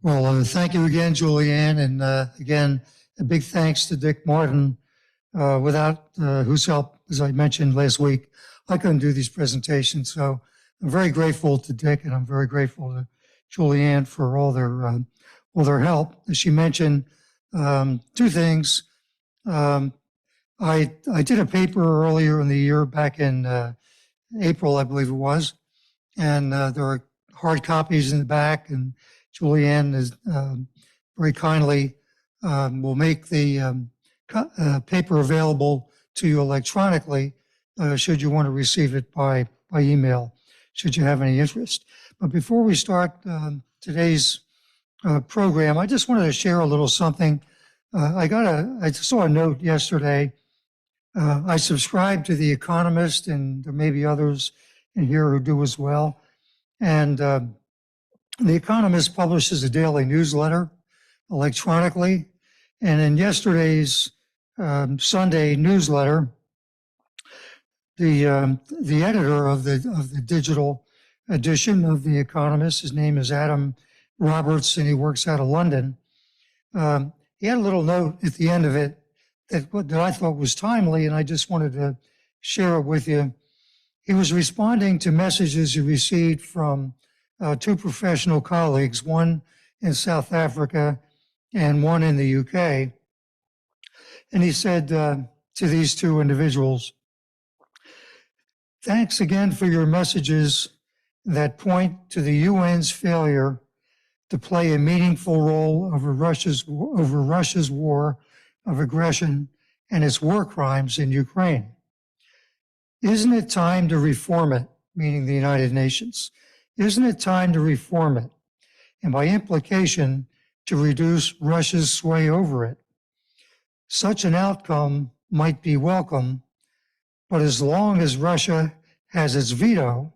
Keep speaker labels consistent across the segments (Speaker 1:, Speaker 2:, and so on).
Speaker 1: Well, thank you again, Julianne, and again, a big thanks to Dick Martin, without whose help, as I mentioned last week, I couldn't do these presentations. So I'm very grateful to Dick, and I'm very grateful to Julianne for all their help. As she mentioned, two things. Um, I did a paper earlier in the year, back in April, I believe it was, and there are hard copies in the back, and Julianne is very kindly will make the paper available to you electronically should you want to receive it by email, should you have any interest. But before we start today's program, I just wanted to share a little something. I saw a note yesterday. I subscribe to The Economist, and there may be others in here who do as well. And The Economist publishes a daily newsletter electronically. And in yesterday's Sunday newsletter, the editor of the digital edition of The Economist, his name is Adam Roberts, and he works out of London. He had a little note at the end of it that I thought was timely, and I just wanted to share it with you. He was responding to messages he received from two professional colleagues, one in South Africa and one in the UK. And he said to these two individuals, "Thanks again for your messages that point to the UN's failure to play a meaningful role over Russia's war of aggression and its war crimes in Ukraine. Isn't it time to reform it?" Meaning the United Nations. "Isn't it time to reform it? And by implication, to reduce Russia's sway over it? Such an outcome might be welcome, but as long as Russia has its veto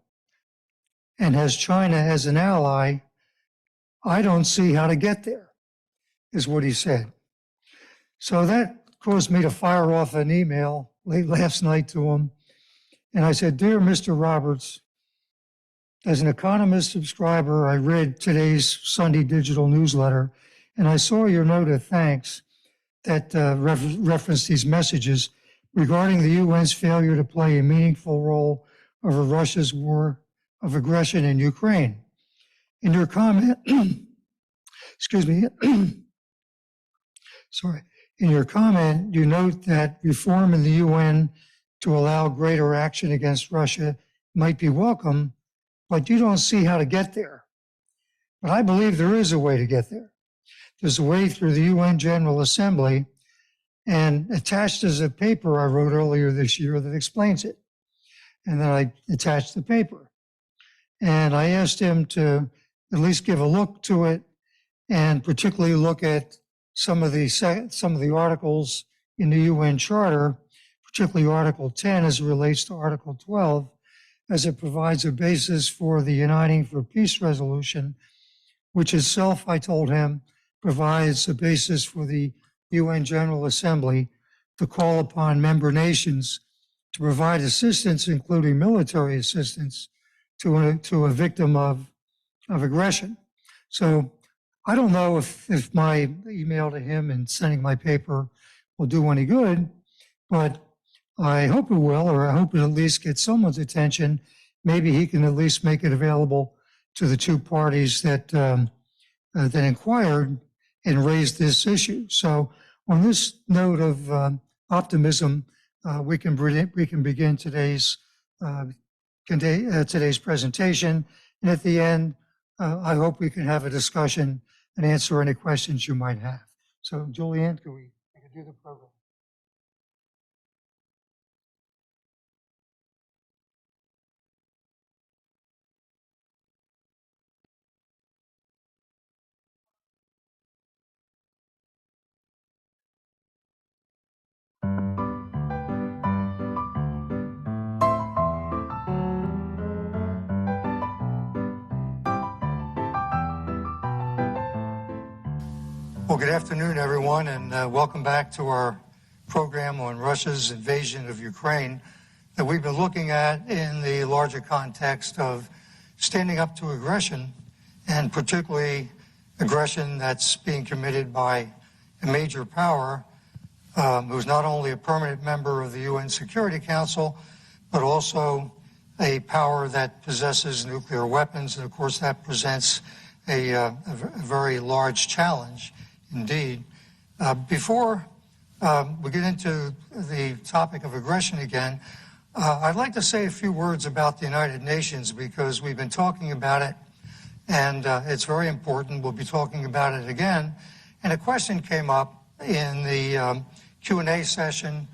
Speaker 1: and has China as an ally, I don't see how to get there," is what he said. So that caused me to fire off an email late last night to him. And I said, "Dear Mr. Roberts, as an Economist subscriber, I read today's Sunday digital newsletter, and I saw your note of thanks that referenced these messages regarding the UN's failure to play a meaningful role over Russia's war of aggression in Ukraine. In your comment, excuse me, sorry. In your comment, you note that reform in the UN to allow greater action against Russia might be welcome, but you don't see how to get there. But I believe there is a way to get there. There's a way through the UN General Assembly, and attached is a paper I wrote earlier this year that explains it. And then I attached the paper. And I asked him to at least give a look to it, and particularly look at some of the articles in the UN Charter, particularly Article 10 as it relates to Article 12, as it provides a basis for the Uniting for Peace resolution, which itself, I told him, provides a basis for the UN General Assembly to call upon member nations to provide assistance, including military assistance, to a victim of aggression. So I don't know if my email to him and sending my paper will do any good, but I hope it will, or I hope it at least gets someone's attention. Maybe he can at least make it available to the two parties that inquired and raised this issue. So on this note of optimism, we can begin today's presentation. And at the end, I hope we can have a discussion and answer any questions you might have. So Julianne, can we do the program? Well, good afternoon, everyone, and welcome back to our program on Russia's invasion of Ukraine that we've been looking at in the larger context of standing up to aggression, and particularly aggression that's being committed by a major power who's not only a permanent member of the UN Security Council, but also a power that possesses nuclear weapons. And of course, that presents a very large challenge indeed. Before we get into the topic of aggression again, I'd like to say a few words about the United Nations, because we've been talking about it, and it's very important. We'll be talking about it again. And a question came up in the Q&A session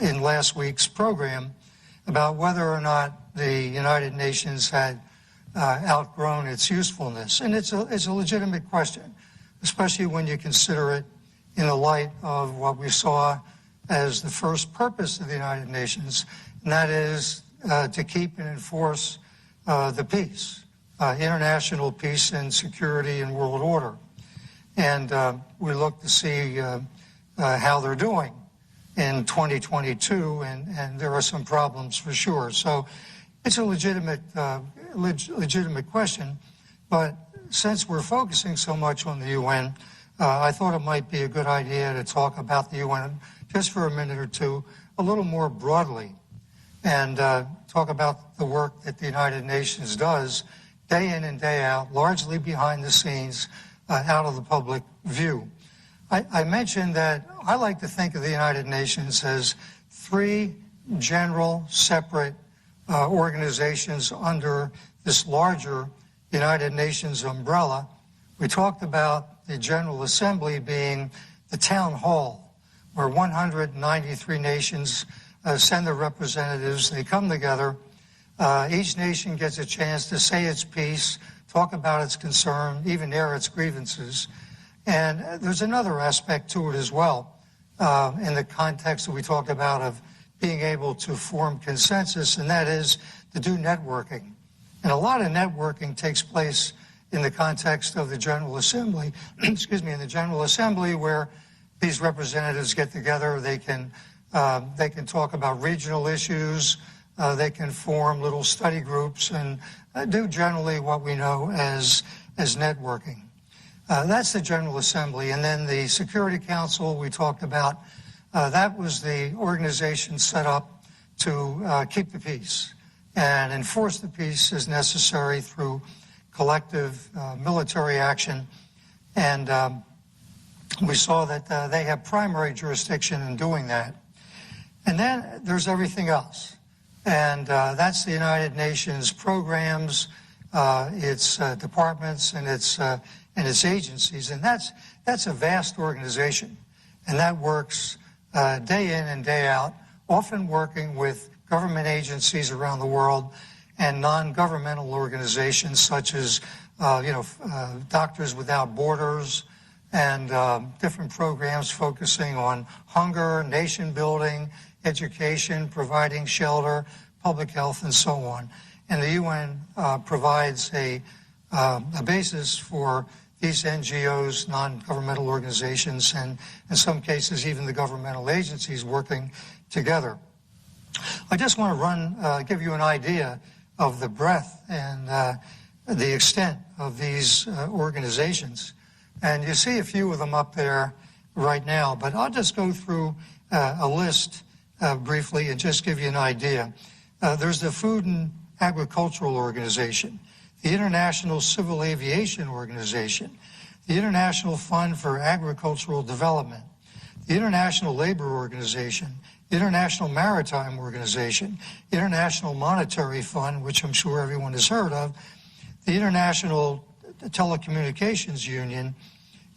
Speaker 1: in last week's program about whether or not the United Nations had outgrown its usefulness. And it's a legitimate question, especially when you consider it in the light of what we saw as the first purpose of the United Nations, and that is to keep and enforce the peace, international peace and security and world order. And we look to see how they're doing in 2022, and there are some problems for sure. So it's a legitimate question, but since we're focusing so much on the UN, I thought it might be a good idea to talk about the UN just for a minute or two, a little more broadly, and talk about the work that the United Nations does day in and day out, largely behind the scenes, out of the public view. I mentioned that I like to think of the United Nations as three general, separate organizations under this larger United Nations umbrella. We talked about the General Assembly being the town hall, where 193 nations send their representatives. They come together. Each nation gets a chance to say its piece, talk about its concern, even air its grievances. And there's another aspect to it as well, in the context that we talked about of being able to form consensus, and that is to do networking. And a lot of networking takes place in the context of the General Assembly, in the General Assembly, where these representatives get together. They can talk about regional issues. They can form little study groups and do generally what we know as networking. That's the General Assembly. And then the Security Council we talked about, that was the organization set up to keep the peace and enforce the peace as necessary through collective military action. And we saw that they have primary jurisdiction in doing that. And then there's everything else. And that's the United Nations programs, its departments, and its agencies. And that's a vast organization. And that works day in and day out, often working with government agencies around the world and non-governmental organizations such as, Doctors Without Borders, and different programs focusing on hunger, nation building, education, providing shelter, public health, and so on. And the UN provides a basis for these NGOs, non-governmental organizations, and in some cases even the governmental agencies working together. I just want to give you an idea of the breadth and the extent of these organizations. And you see a few of them up there right now, but I'll just go through a list briefly and just give you an idea. There's the Food and Agricultural Organization, the International Civil Aviation Organization, the International Fund for Agricultural Development, the International Labor Organization, the International Maritime Organization, International Monetary Fund, which I'm sure everyone has heard of, the International Telecommunications Union,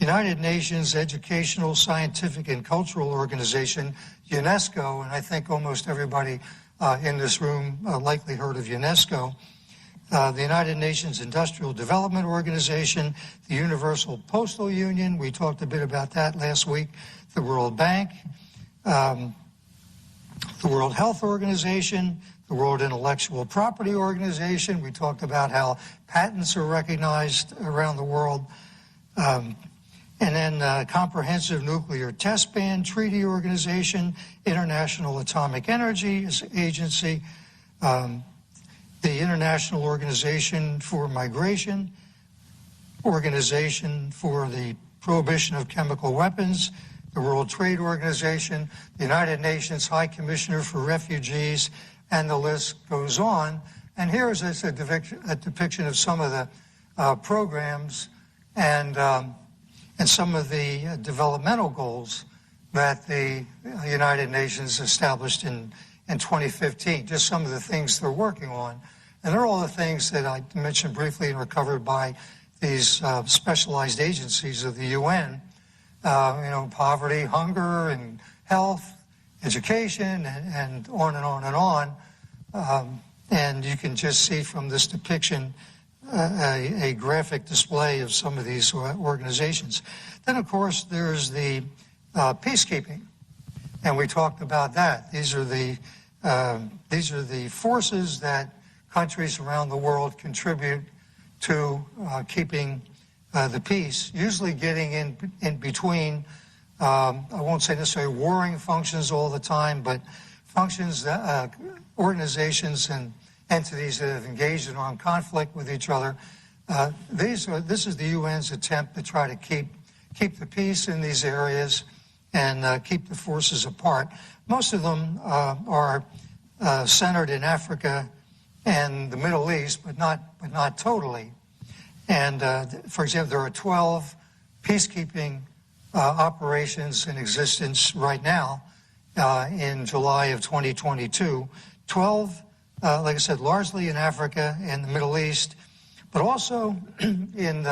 Speaker 1: United Nations Educational, Scientific, and Cultural Organization, UNESCO, and I think almost everybody in this room likely heard of UNESCO, the United Nations Industrial Development Organization, the Universal Postal Union, we talked a bit about that last week, the World Bank, the World Health Organization, the World Intellectual Property Organization. We talked about how patents are recognized around the world. And then Comprehensive Nuclear Test Ban Treaty Organization, International Atomic Energy Agency, the International Organization for Migration, Organization for the Prohibition of Chemical Weapons, the World Trade Organization, the United Nations High Commissioner for Refugees, and the list goes on. And here is a depiction of some of the programs and some of the developmental goals that the United Nations established in 2015, just some of the things they're working on. And they're all the things that I mentioned briefly and were covered by these specialized agencies of the UN, poverty, hunger, and health, education, and on and on and on. And you can just see from this depiction a graphic display of some of these organizations. Then, of course, there's the peacekeeping, and we talked about that. These are the forces that countries around the world contribute to keeping the peace, usually getting in between, I won't say necessarily warring functions all the time, but functions, organizations and entities that have engaged in armed conflict with each other. This is the UN's attempt to try to keep the peace in these areas and keep the forces apart. Most of them are centered in Africa and the Middle East, but not totally. And for example, there are 12 peacekeeping operations in existence right now in July of 2022. 12, like I said, largely in Africa and the Middle East, but also in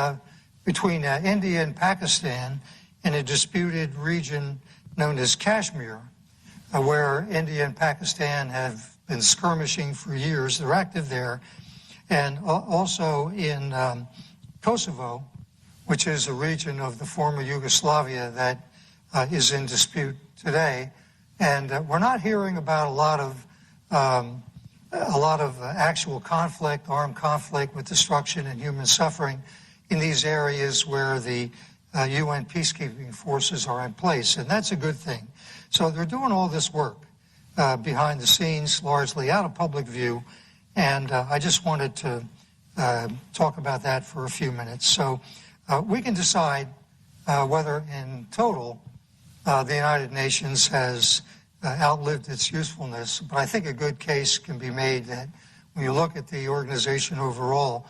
Speaker 1: between India and Pakistan in a disputed region known as Kashmir, where India and Pakistan have been skirmishing for years. They're active there. And also in Kosovo, which is a region of the former Yugoslavia that is in dispute today. And we're not hearing about a lot of actual conflict, armed conflict with destruction and human suffering in these areas where the UN peacekeeping forces are in place. And that's a good thing. So they're doing all this work behind the scenes, largely out of public view. And I just wanted to talk about that for a few minutes. So we can decide whether in total the United Nations has outlived its usefulness. But I think a good case can be made that when you look at the organization overall,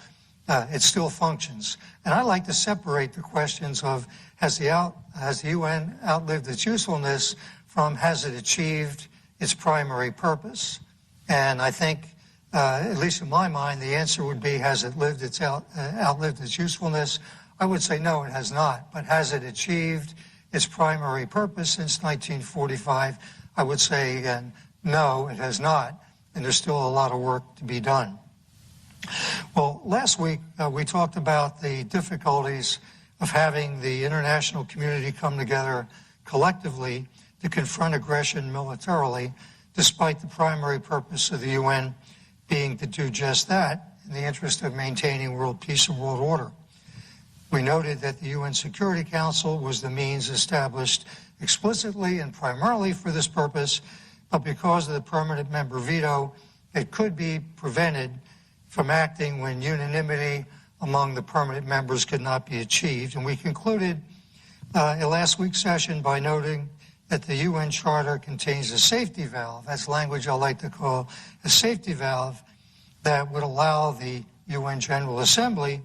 Speaker 1: it still functions. And I like to separate the questions of has the UN outlived its usefulness from has it achieved its primary purpose? And I think, at least in my mind, the answer would be has it outlived its usefulness? I would say no, it has not. But has it achieved its primary purpose since 1945? I would say no, it has not. And there's still a lot of work to be done. Well, last week we talked about the difficulties of having the international community come together collectively to confront aggression militarily, despite the primary purpose of the UN being to do just that in the interest of maintaining world peace and world order. We noted that the UN Security Council was the means established explicitly and primarily for this purpose, but because of the permanent member veto, it could be prevented from acting when unanimity among the permanent members could not be achieved. And we concluded in last week's session by noting that the UN Charter contains a safety valve. That's language I like to call a safety valve that would allow the UN General Assembly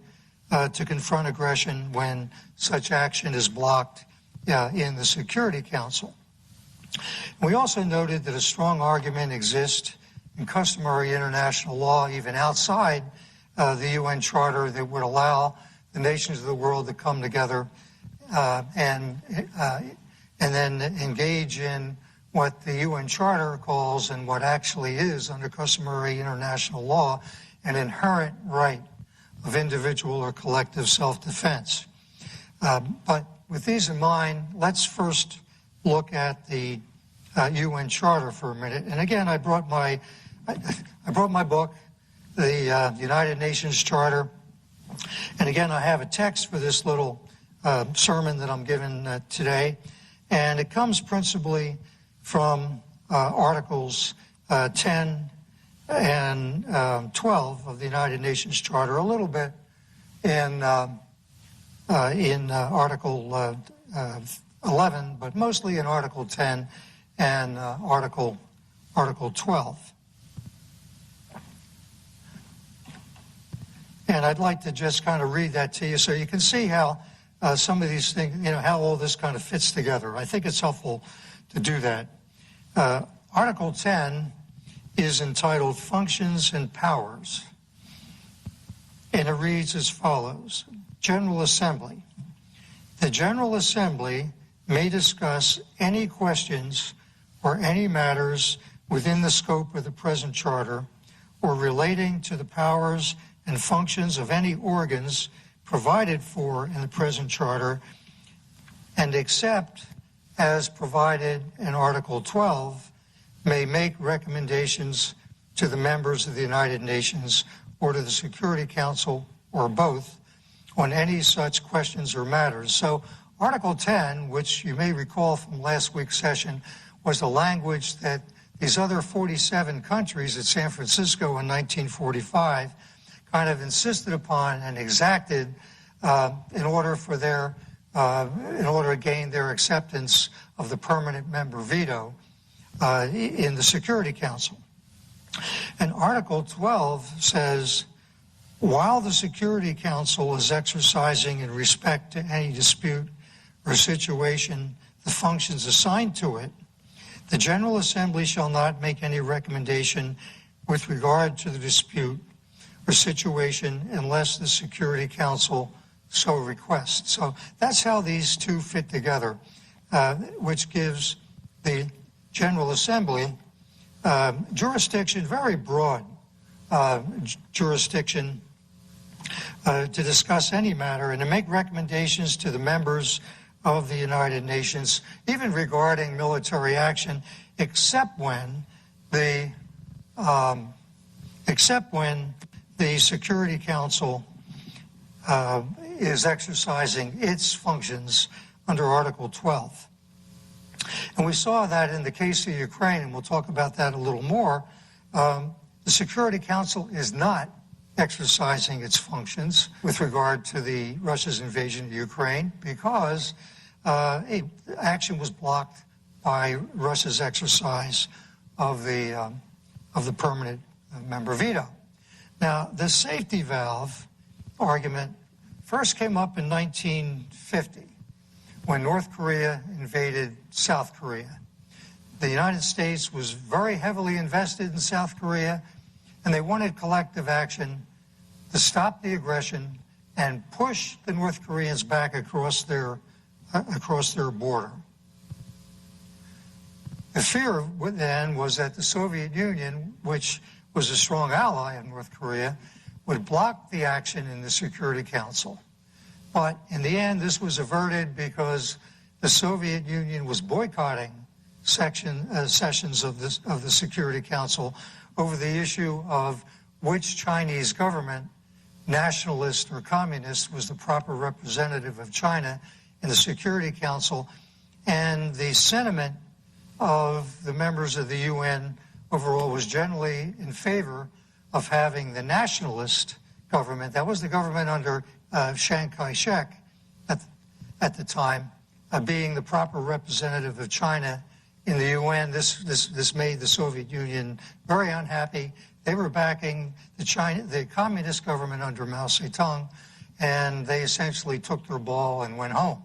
Speaker 1: to confront aggression when such action is blocked in the Security Council. We also noted that a strong argument exists in customary international law, even outside the UN Charter, that would allow the nations of the world to come together and then engage in what the UN Charter calls and what actually is under customary international law an inherent right of individual or collective self-defense. But with these in mind, let's first look at the UN Charter for a minute. And again, I brought my book, the United Nations Charter. And again, I have a text for this little sermon that I'm giving today. And it comes principally from Articles 10 and 12 of the United Nations Charter, a little bit in in Article 11, but mostly in Article 10 and Article 12. And I'd like to just kind of read that to you so you can see how some of these things, how all this kind of fits together. I think it's helpful to do that. Article 10 is entitled Functions and Powers. And it reads as follows. General Assembly. The General Assembly may discuss any questions or any matters within the scope of the present charter or relating to the powers and functions of any organs provided for in the present charter, and except as provided in Article 12, may make recommendations to the members of the United Nations or to the Security Council or both on any such questions or matters. So Article 10, which you may recall from last week's session, was the language that these other 47 countries at San Francisco in 1945 kind of insisted upon and exacted in order to gain their acceptance of the permanent member veto in the Security Council. And Article 12 says, while the Security Council is exercising in respect to any dispute or situation the functions assigned to it, the General Assembly shall not make any recommendation with regard to the dispute or situation unless the Security Council so requests. So that's how these two fit together, which gives the General Assembly jurisdiction, very broad jurisdiction to discuss any matter and to make recommendations to the members of the United Nations, even regarding military action, except when the Security Council is exercising its functions under Article 12. And we saw that in the case of Ukraine, and we'll talk about that a little more. The Security Council is not exercising its functions with regard to Russia's invasion of Ukraine because action was blocked by Russia's exercise of the permanent member veto. Now, the safety valve argument first came up in 1950 when North Korea invaded South Korea. The United States was very heavily invested in South Korea, and they wanted collective action to stop the aggression and push the North Koreans back across their border. The fear then was that the Soviet Union, which was a strong ally of North Korea, would block the action in the Security Council. But in the end, this was averted because the Soviet Union was boycotting sessions of the Security Council over the issue of which Chinese government, nationalist or communist, was the proper representative of China in the Security Council. And the sentiment of the members of the UN overall was generally in favor of having the nationalist government, that was the government under Chiang Kai-shek at the time, being the proper representative of China in the UN. This made the Soviet Union very unhappy. They were backing the communist government under Mao Zedong, and they essentially took their ball and went home.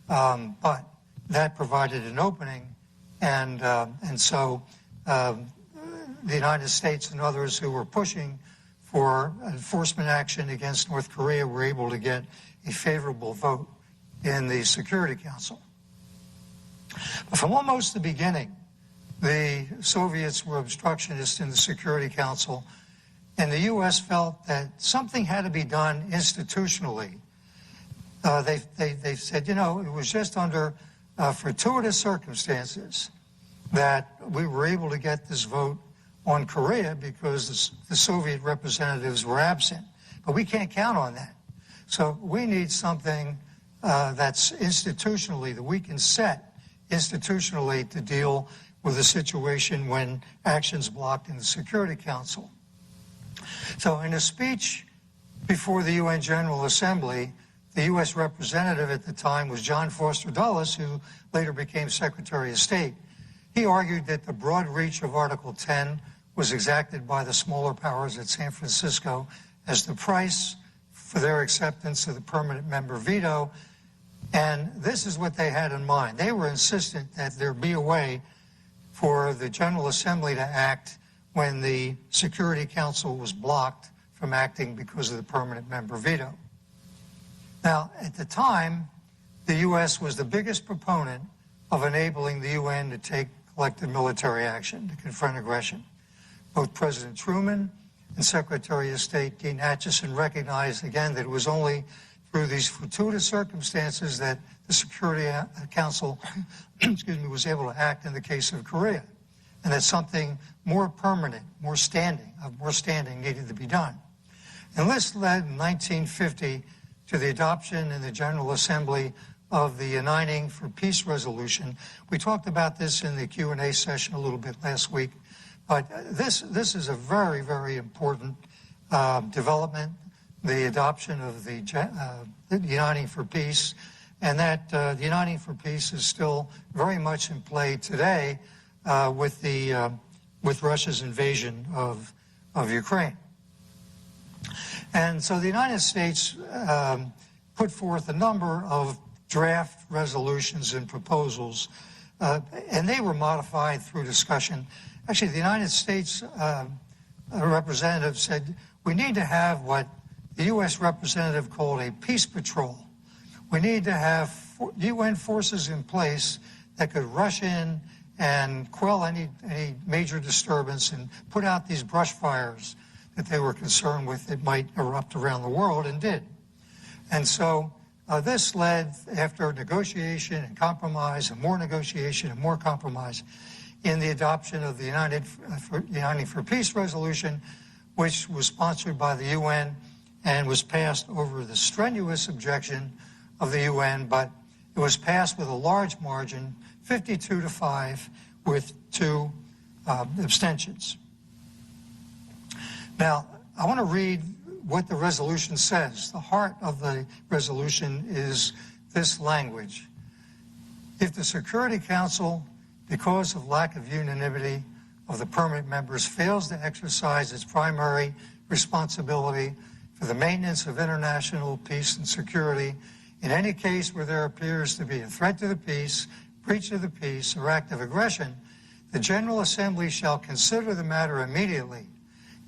Speaker 1: But that provided an opening, and so the United States and others who were pushing for enforcement action against North Korea were able to get a favorable vote in the Security Council. But from almost the beginning, the Soviets were obstructionists in the Security Council, and the U.S. felt that something had to be done institutionally. They said, it was just under fortuitous circumstances that we were able to get this vote on Korea because the Soviet representatives were absent. But we can't count on that. So we need something that's institutionally, that we can set institutionally to deal with a situation when action's blocked in the Security Council. So in a speech before the UN General Assembly, the U.S. representative at the time was John Foster Dulles, who later became Secretary of State. He argued that the broad reach of Article 10 was exacted by the smaller powers at San Francisco as the price for their acceptance of the permanent member veto. And this is what they had in mind. They were insistent that there be a way for the General Assembly to act when the Security Council was blocked from acting because of the permanent member veto. Now, at the time, the U.S. was the biggest proponent of enabling the UN to take collective military action to confront aggression. Both President Truman and Secretary of State Dean Acheson recognized again that it was only through these fortuitous circumstances that the Security Council was able to act in the case of Korea, and that something more permanent, more standing needed to be done. And this led in 1950 to the adoption in the General Assembly of the Uniting for Peace resolution. We talked about this in the Q&A session a little bit last week, but this is a very, very important development, the adoption of the Uniting for Peace, and that the Uniting for Peace is still very much in play today with Russia's invasion of Ukraine. And so the United States put forth a number of draft resolutions and proposals, and they were modified through discussion. Actually, the United States representative said, we need to have what the U.S. representative called a peace patrol. We need to have UN forces in place that could rush in and quell any major disturbance and put out these brush fires that they were concerned with that might erupt around the world, and did. And so this led, after negotiation and compromise, and more negotiation and more compromise, in the adoption of the Uniting for Peace resolution, which was sponsored by the UN and was passed over the strenuous objection of the UN, but it was passed with a large margin, 52-5, with 2 abstentions. Now, I want to read what the resolution says. The heart of the resolution is this language. If the Security Council, because of lack of unanimity of the permanent members, fails to exercise its primary responsibility for the maintenance of international peace and security, in any case where there appears to be a threat to the peace, breach of the peace, or act of aggression, the General Assembly shall consider the matter immediately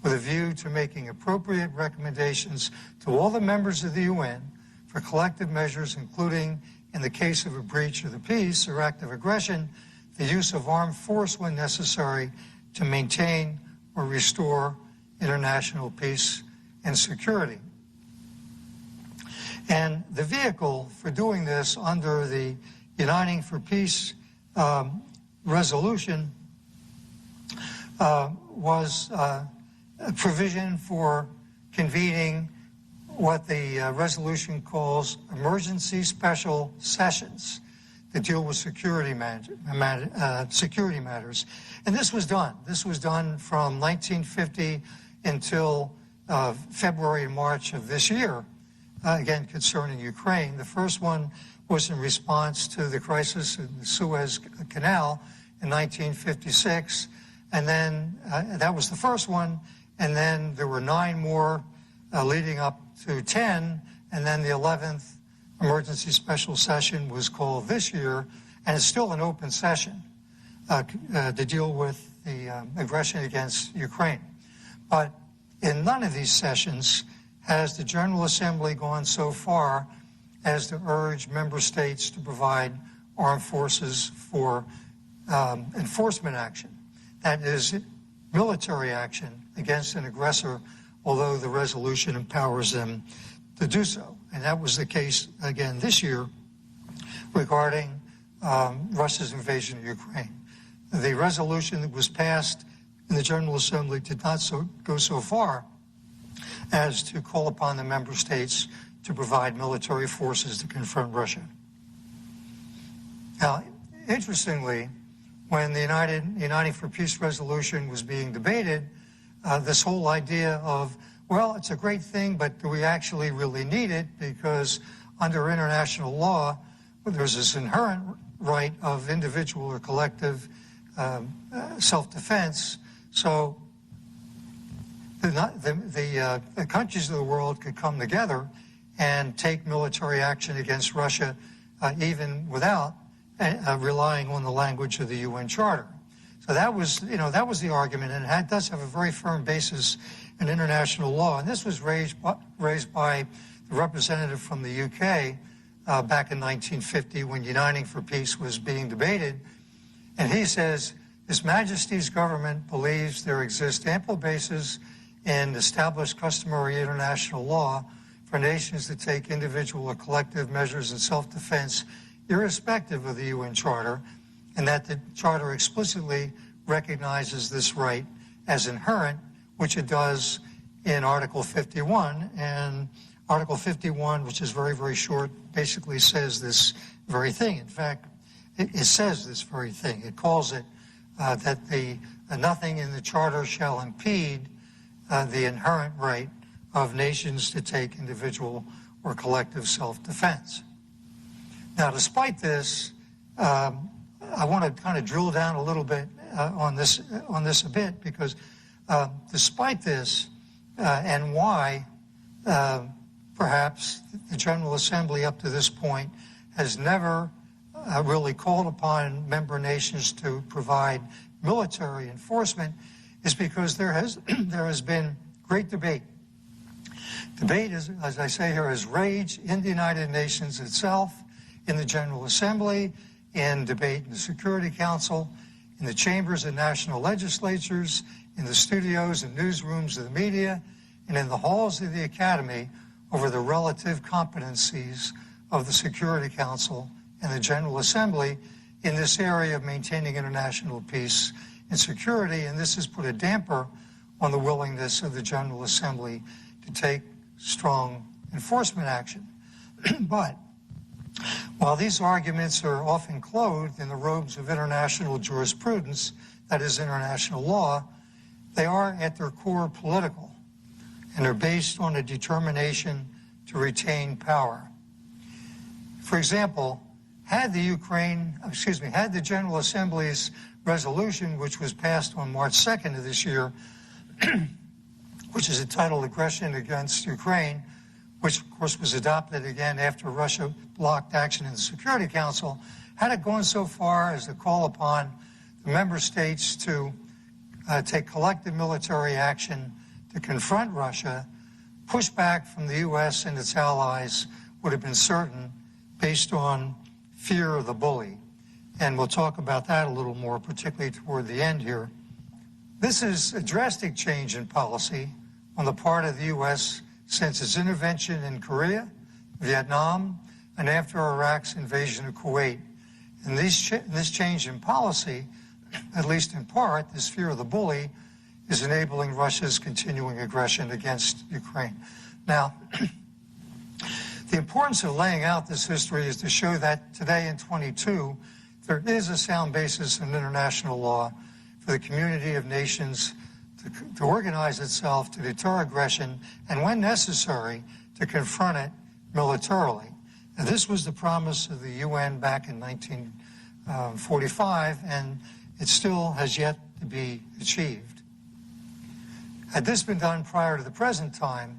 Speaker 1: with a view to making appropriate recommendations to all the members of the UN for collective measures, including, in the case of a breach of the peace or act of aggression, the use of armed force when necessary to maintain or restore international peace and security. And the vehicle for doing this under the Uniting for Peace resolution was a provision for convening what the resolution calls emergency special sessions that deal with security matters. And this was done. This was done from 1950 until February and March of this year, again, concerning Ukraine. The first one was in response to the crisis in the Suez Canal in 1956. And then that was the first one. And then there were 9 more leading up to 10. And then the 11th emergency special session was called this year. And it's still an open session to deal with the aggression against Ukraine. But in none of these sessions has the General Assembly gone so far as to urge member states to provide armed forces for enforcement action. That is military action against an aggressor, although the resolution empowers them to do so. And that was the case again this year regarding Russia's invasion of Ukraine. The resolution that was passed in the General Assembly did not go so far as to call upon the member states to provide military forces to confront Russia. Now, interestingly, when the Uniting for Peace resolution was being debated, this whole idea of, well, it's a great thing, but do we actually really need it? Because under international law, there's this inherent right of individual or collective self-defense. So the countries of the world could come together and take military action against Russia, even without relying on the language of the UN Charter. So that was the argument, and it does have a very firm basis in international law. And this was raised by the representative from the UK back in 1950 when Uniting for Peace was being debated. And he says, His Majesty's government believes there exists ample basis in established customary international law for nations to take individual or collective measures in self-defense irrespective of the UN Charter, and that the Charter explicitly recognizes this right as inherent, which it does in Article 51. And Article 51, which is very, very short, basically says this very thing. In fact, it says this very thing. It calls it that nothing in the Charter shall impede the inherent right of nations to take individual or collective self-defense. Now, despite this, I want to kind of drill down a little bit on this a bit, because despite this, and why perhaps the General Assembly up to this point has never really called upon member nations to provide military enforcement, is because there has been great debate. Debate, as I say here, has raged in the United Nations itself, in the General Assembly, in debate in the Security Council, in the chambers of national legislatures, in the studios and newsrooms of the media, and in the halls of the Academy over the relative competencies of the Security Council and the General Assembly in this area of maintaining international peace and security. And this has put a damper on the willingness of the General Assembly to take strong enforcement action. But while these arguments are often clothed in the robes of international jurisprudence, that is international law, they are at their core political, and are based on a determination to retain power. For example, had the General Assembly's resolution, which was passed on March 2nd of this year, which is entitled Aggression Against Ukraine, which of course was adopted again after Russia blocked action in the Security Council, had it gone so far as to call upon the member states to take collective military action to confront Russia, pushback from the U.S. and its allies would have been certain, based on fear of the bully. And we'll talk about that a little more, particularly toward the end here. This is a drastic change in policy on the part of the U.S. since its intervention in Korea, Vietnam, and after Iraq's invasion of Kuwait. And this change in policy, at least in part, this fear of the bully, is enabling Russia's continuing aggression against Ukraine. Now, the importance of laying out this history is to show that today in 22, there is a sound basis in international law for the community of nations to organize itself to deter aggression, and when necessary, to confront it militarily. And this was the promise of the UN back in 1945, and it still has yet to be achieved. Had this been done prior to the present time,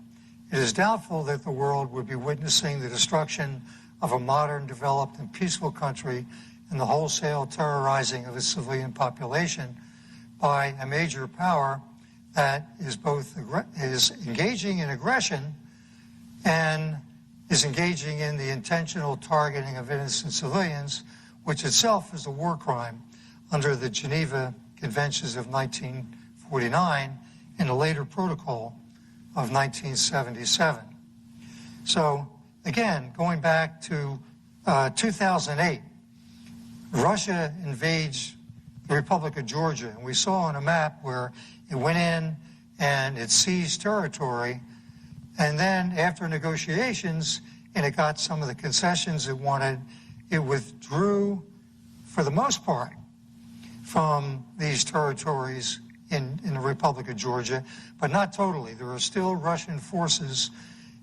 Speaker 1: it is doubtful that the world would be witnessing the destruction of a modern, developed, and peaceful country and the wholesale terrorizing of its civilian population by a major power that is engaging in aggression and is engaging in the intentional targeting of innocent civilians, which itself is a war crime under the Geneva Conventions of 1949 and a later protocol of 1977. So, again, going back to 2008, Russia invades the Republic of Georgia, and we saw on a map where it went in and it seized territory, and then after negotiations, and it got some of the concessions it wanted, it withdrew, for the most part, from these territories in the Republic of Georgia, but not totally. There are still Russian forces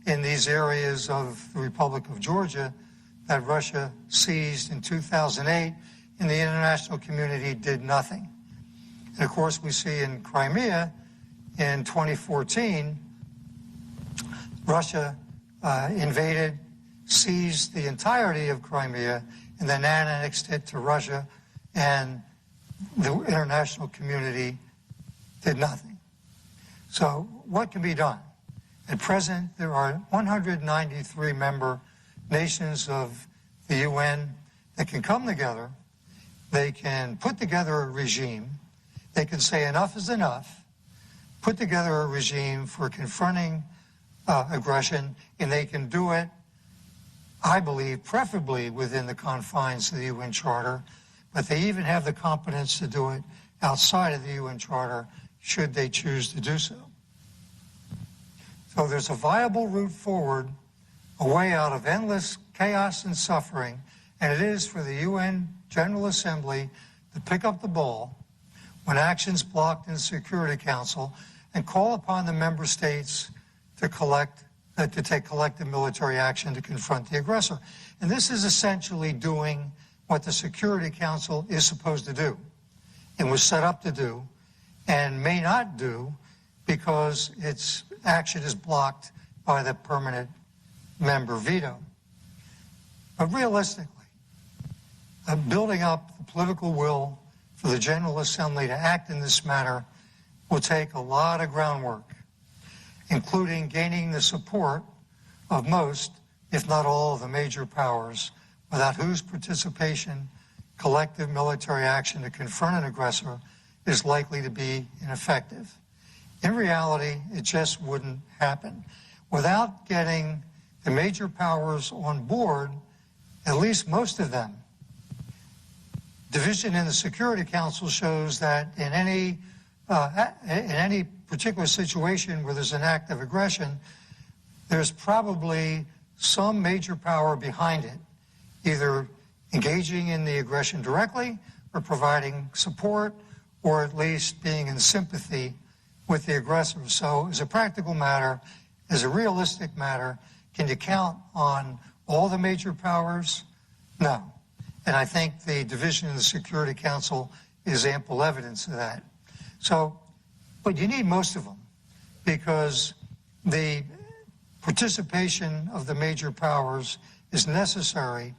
Speaker 1: in these areas of the Republic of Georgia that Russia seized in 2008, and the international community did nothing. And of course, we see in Crimea in 2014, Russia invaded, seized the entirety of Crimea, and then annexed it to Russia, and the international community did nothing. So what can be done? At present, there are 193 member nations of the UN that can come together. They can put together a regime. They can say enough is enough, put together a regime for confronting aggression, and they can do it, I believe, preferably within the confines of the UN Charter, but they even have the competence to do it outside of the UN Charter should they choose to do so. So there's a viable route forward, a way out of endless chaos and suffering, and it is for the UN General Assembly to pick up the ball when actions blocked in the Security Council and call upon the member states to take collective military action to confront the aggressor. And this is essentially doing what the Security Council is supposed to do and was set up to do and may not do because its action is blocked by the permanent member veto. But realistically, building up the political will for the General Assembly to act in this matter will take a lot of groundwork, including gaining the support of most, if not all, of the major powers, without whose participation collective military action to confront an aggressor is likely to be ineffective. In reality, it just wouldn't happen. Without getting the major powers on board, at least most of them, division in the Security Council shows that in any particular situation where there's an act of aggression, there's probably some major power behind it, either engaging in the aggression directly or providing support or at least being in sympathy with the aggressor. So as a practical matter, as a realistic matter, can you count on all the major powers? No. And I think the division in the Security Council is ample evidence of that. So, but you need most of them because the participation of the major powers is necessary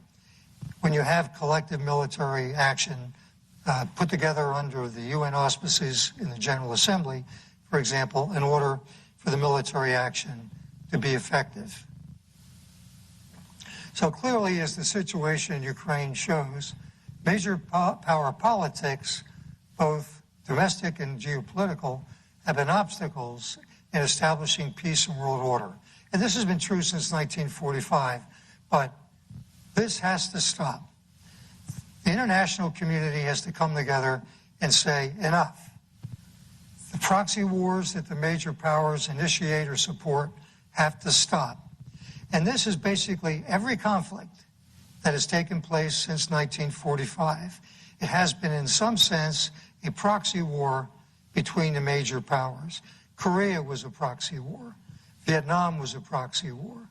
Speaker 1: when you have collective military action put together under the UN auspices in the General Assembly, for example, in order for the military action to be effective. So clearly, as the situation in Ukraine shows, major power politics, both domestic and geopolitical, have been obstacles in establishing peace and world order. And this has been true since 1945, but this has to stop. The international community has to come together and say, enough. The proxy wars that the major powers initiate or support have to stop. And this is basically every conflict that has taken place since 1945. It has been, in some sense, a proxy war between the major powers. Korea was a proxy war. Vietnam was a proxy war.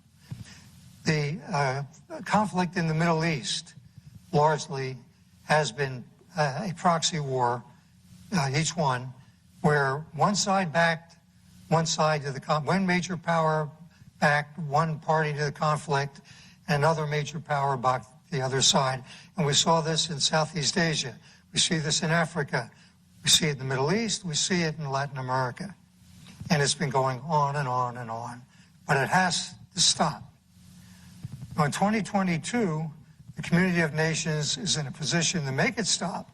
Speaker 1: The conflict in the Middle East largely has been a proxy war, each one, where one side backed one side to the one major power backed one party to the conflict, and another major power backed the other side. And we saw this in Southeast Asia. We see this in Africa. We see it in the Middle East. We see it in Latin America. And it's been going on and on and on. But it has to stop. Now, in 2022, the community of nations is in a position to make it stop.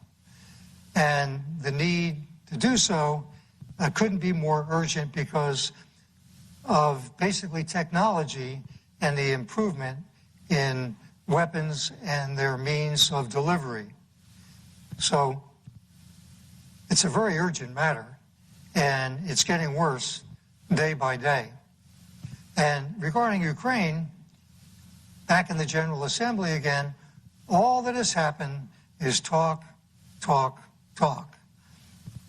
Speaker 1: And the need to do so couldn't be more urgent because of basically technology and the improvement in weapons and their means of delivery. So it's a very urgent matter, and it's getting worse day by day. And regarding Ukraine, back in the General Assembly again, all that has happened is talk, talk, talk.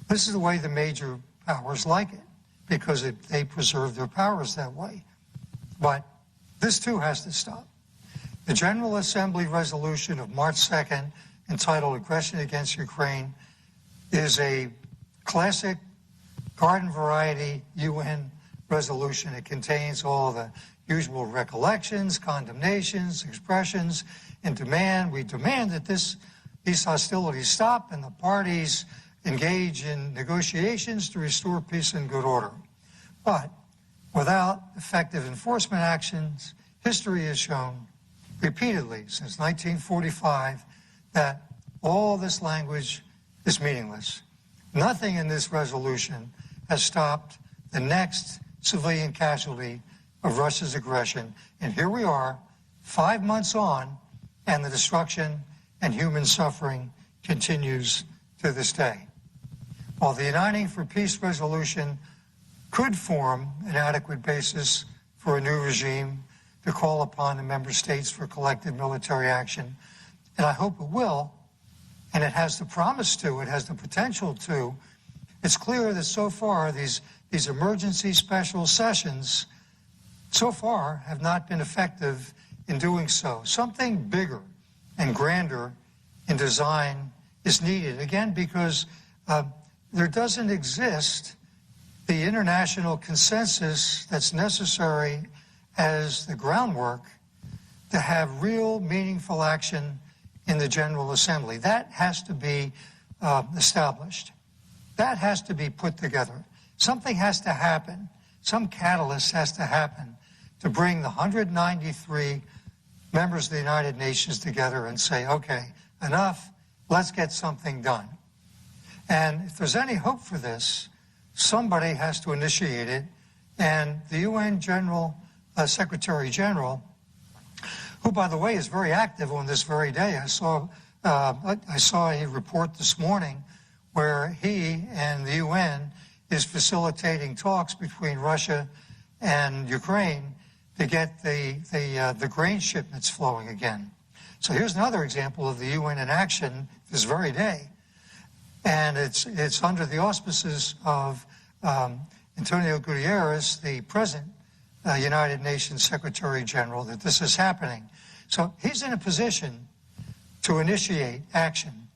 Speaker 1: This is the way the major powers like it, because they preserve their powers that way. But this too has to stop. The General Assembly resolution of March 2nd, entitled Aggression Against Ukraine, is a classic garden variety UN resolution. It contains all the usual recollections, condemnations, expressions, and demand. We demand that these hostilities stop and the parties engage in negotiations to restore peace and good order. But without effective enforcement actions, history has shown repeatedly since 1945 that all this language is meaningless. Nothing in this resolution has stopped the next civilian casualty of Russia's aggression. And here we are, 5 months on, and the destruction and human suffering continues to this day. While the Uniting for Peace resolution could form an adequate basis for a new regime to call upon the member states for collective military action, and I hope it will, and it has the promise to, it has the potential to, it's clear that so far these emergency special sessions so far have not been effective in doing so. Something bigger and grander in design is needed, again, because there doesn't exist the international consensus that's necessary as the groundwork to have real meaningful action in the General Assembly. That has to be established. That has to be put together. Something has to happen. Some catalyst has to happen to bring the 193 members of the United Nations together and say, okay, enough, let's get something done. And if there's any hope for this, somebody has to initiate it. And the UN Secretary General, who, by the way, is very active on this very day. I saw a report this morning where he and the UN is facilitating talks between Russia and Ukraine to get the grain shipments flowing again. So here's another example of the UN in action this very day. And it's under the auspices of Antonio Guterres, the present United Nations Secretary General, that this is happening. So he's in a position to initiate action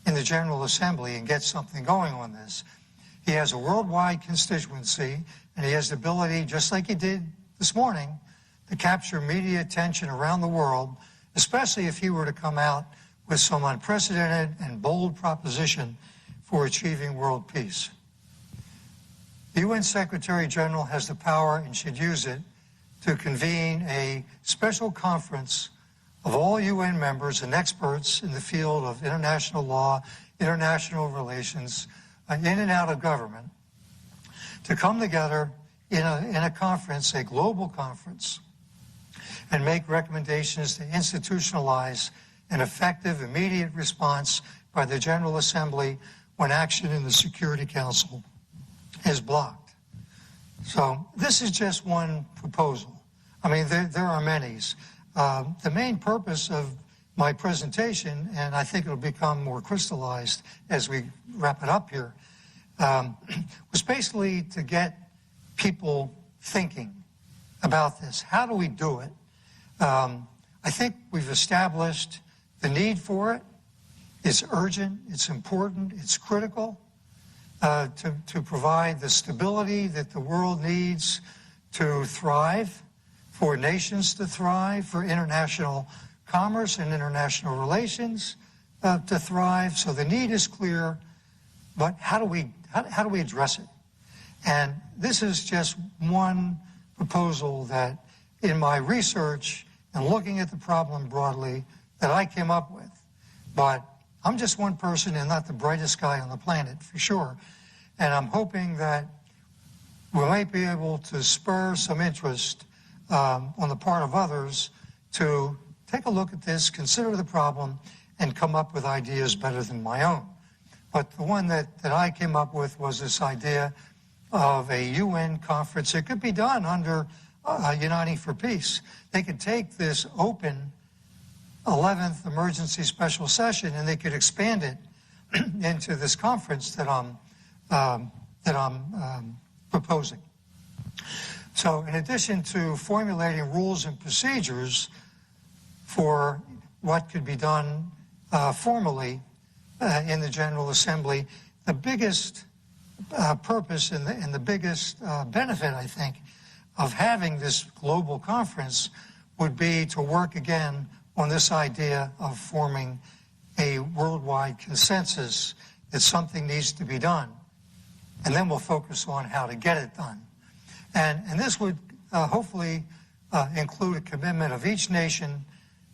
Speaker 1: in the General Assembly and get something going on this. He has a worldwide constituency, and he has the ability, just like he did this morning, to capture media attention around the world, especially if he were to come out with some unprecedented and bold proposition for achieving world peace. The UN Secretary General has the power and should use it to convene a special conference of all UN members and experts in the field of international law, international relations, in and out of government, to come together in a conference, a global conference, and make recommendations to institutionalize an effective, immediate response by the General Assembly when action in the Security Council is blocked. So this is just one proposal. I mean, there are many. The main purpose of my presentation, and I think it'll become more crystallized as we wrap it up here, was basically to get people thinking about this. How do we do it? I think we've established the need for it. It's urgent, it's important, it's critical to provide the stability that the world needs to thrive, for nations to thrive, for international commerce and international relations to thrive. So the need is clear, but how do we address it? And this is just one proposal that in my research and looking at the problem broadly that I came up with. But I'm just one person and not the brightest guy on the planet, for sure. And I'm hoping that we might be able to spur some interest on the part of others to take a look at this, consider the problem, and come up with ideas better than my own. But the one that I came up with was this idea of a UN conference. It could be done under Uniting for Peace. They could take this open 11th emergency special session and they could expand it into this conference that I'm proposing. So in addition to formulating rules and procedures for what could be done formally in the General Assembly, the biggest purpose and the biggest benefit, I think, of having this global conference would be to work again on this idea of forming a worldwide consensus that something needs to be done. And then we'll focus on how to get it done. And this would hopefully include a commitment of each nation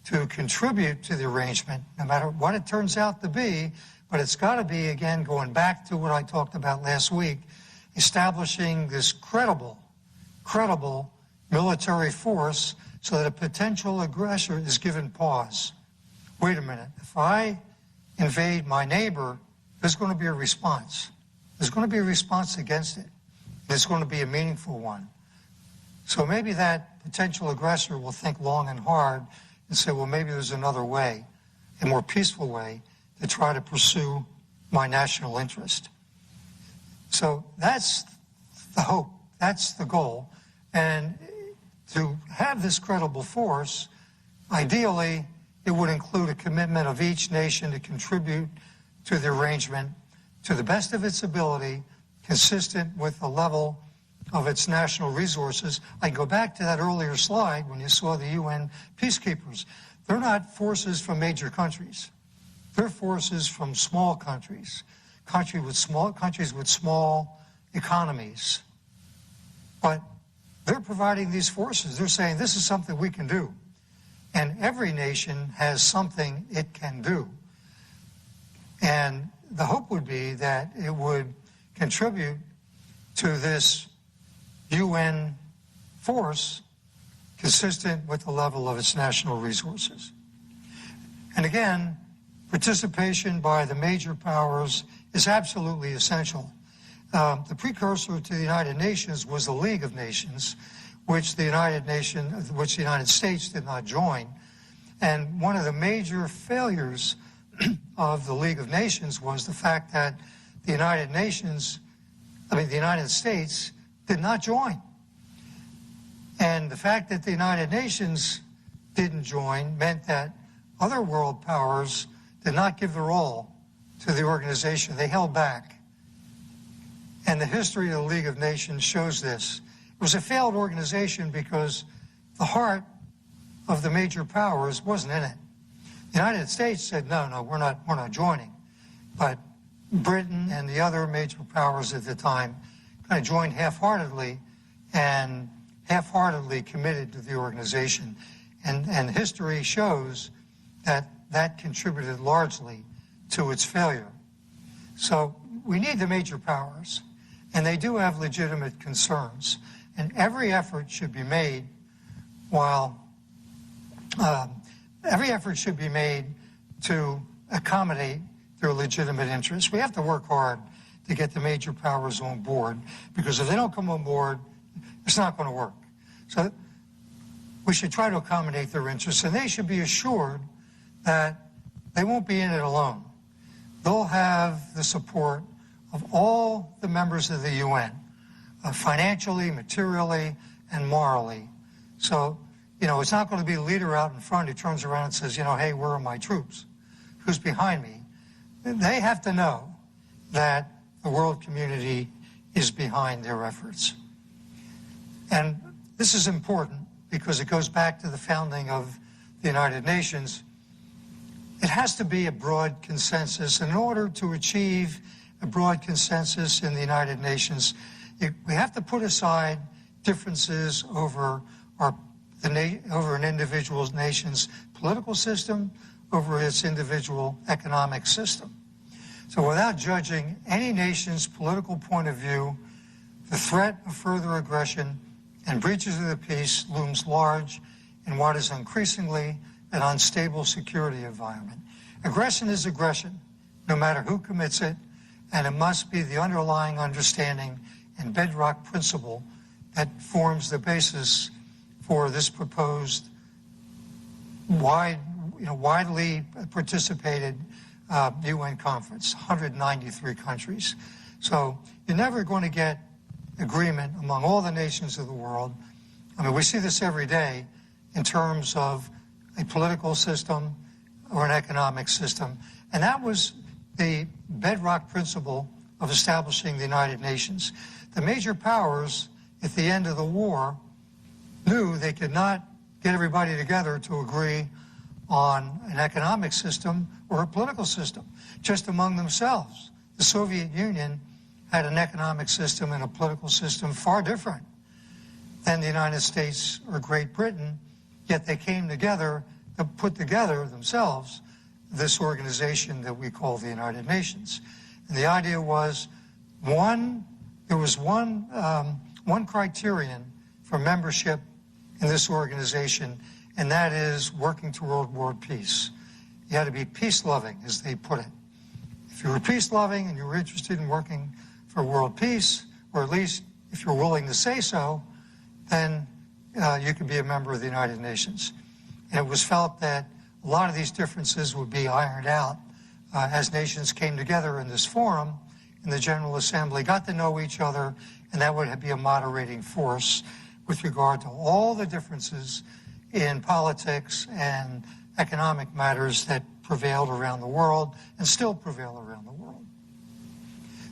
Speaker 1: to contribute to the arrangement, no matter what it turns out to be. But it's got to be, again, going back to what I talked about last week, establishing this credible military force so that a potential aggressor is given pause. Wait a minute, if I invade my neighbor, there's going to be a response. There's going to be a response against it. It's going to be a meaningful one. So maybe that potential aggressor will think long and hard and say, well, maybe there's another way, a more peaceful way to try to pursue my national interest. So that's the hope, that's the goal. And to have this credible force, ideally, it would include a commitment of each nation to contribute to the arrangement to the best of its ability, consistent with the level of its national resources. I go back to that earlier slide when you saw the UN peacekeepers. They're not forces from major countries. They're forces from small countries, countries with small economies. But they're providing these forces. They're saying this is something we can do. And every nation has something it can do. And the hope would be that it would contribute to this UN force consistent with the level of its national resources. And again, participation by the major powers is absolutely essential. The precursor to the United Nations was the League of Nations, which the United States did not join. And one of the major failures of the League of Nations was the fact that the United States did not join. And the fact that the United Nations didn't join meant that other world powers did not give their all to the organization. They held back. And the history of the League of Nations shows this. It was a failed organization because the heart of the major powers wasn't in it. The United States said, no, we're not joining. But Britain and the other major powers at the time kind of joined half-heartedly and half-heartedly committed to the organization. And history shows that that contributed largely to its failure. So we need the major powers, and they do have legitimate concerns. And every effort should be made to accommodate their legitimate interests. We have to work hard to get the major powers on board, because if they don't come on board, it's not going to work. So we should try to accommodate their interests, and they should be assured that they won't be in it alone. They'll have the support of all the members of the UN, financially, materially, and morally. So, it's not going to be a leader out in front who turns around and says, hey, where are my troops? Who's behind me? They have to know that the world community is behind their efforts. And this is important because it goes back to the founding of the United Nations. It has to be a broad consensus. In order to achieve a broad consensus in the United Nations, we have to put aside differences over an individual nation's political system, over its individual economic system. So without judging any nation's political point of view, the threat of further aggression and breaches of the peace looms large in what is increasingly an unstable security environment. Aggression is aggression, no matter who commits it, and it must be the underlying understanding and bedrock principle that forms the basis for this proposed widely participated UN conference, 193 countries. So you're never going to get agreement among all the nations of the world. I mean, we see this every day in terms of a political system or an economic system. And that was the bedrock principle of establishing the United Nations. The major powers, at the end of the war, knew they could not get everybody together to agree on an economic system or a political system, just among themselves. The Soviet Union had an economic system and a political system far different than the United States or Great Britain, yet they came together to put together themselves this organization that we call the United Nations. And the idea was there was one criterion for membership in this organization, and that is working toward world peace. You had to be peace-loving, as they put it. If you were peace-loving and you were interested in working for world peace, or at least if you're willing to say so, then you could be a member of the United Nations. And it was felt that a lot of these differences would be ironed out as nations came together in this forum, and the General Assembly got to know each other, and that would be a moderating force with regard to all the differences in politics and economic matters that prevailed around the world and still prevail around the world.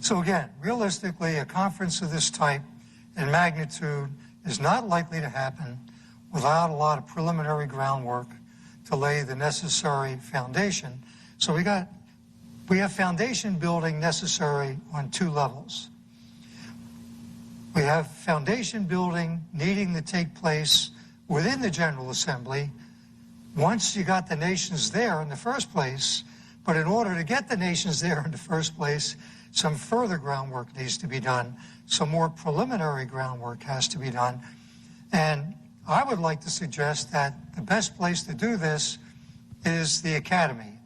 Speaker 1: So again, realistically, a conference of this type and magnitude is not likely to happen without a lot of preliminary groundwork to lay the necessary foundation. So we have foundation building necessary on two levels. We have foundation building needing to take place within the General Assembly once you got the nations there in the first place. But in order to get the nations there in the first place, some further groundwork needs to be done. Some more preliminary groundwork has to be done. And I would like to suggest that the best place to do this is the academy.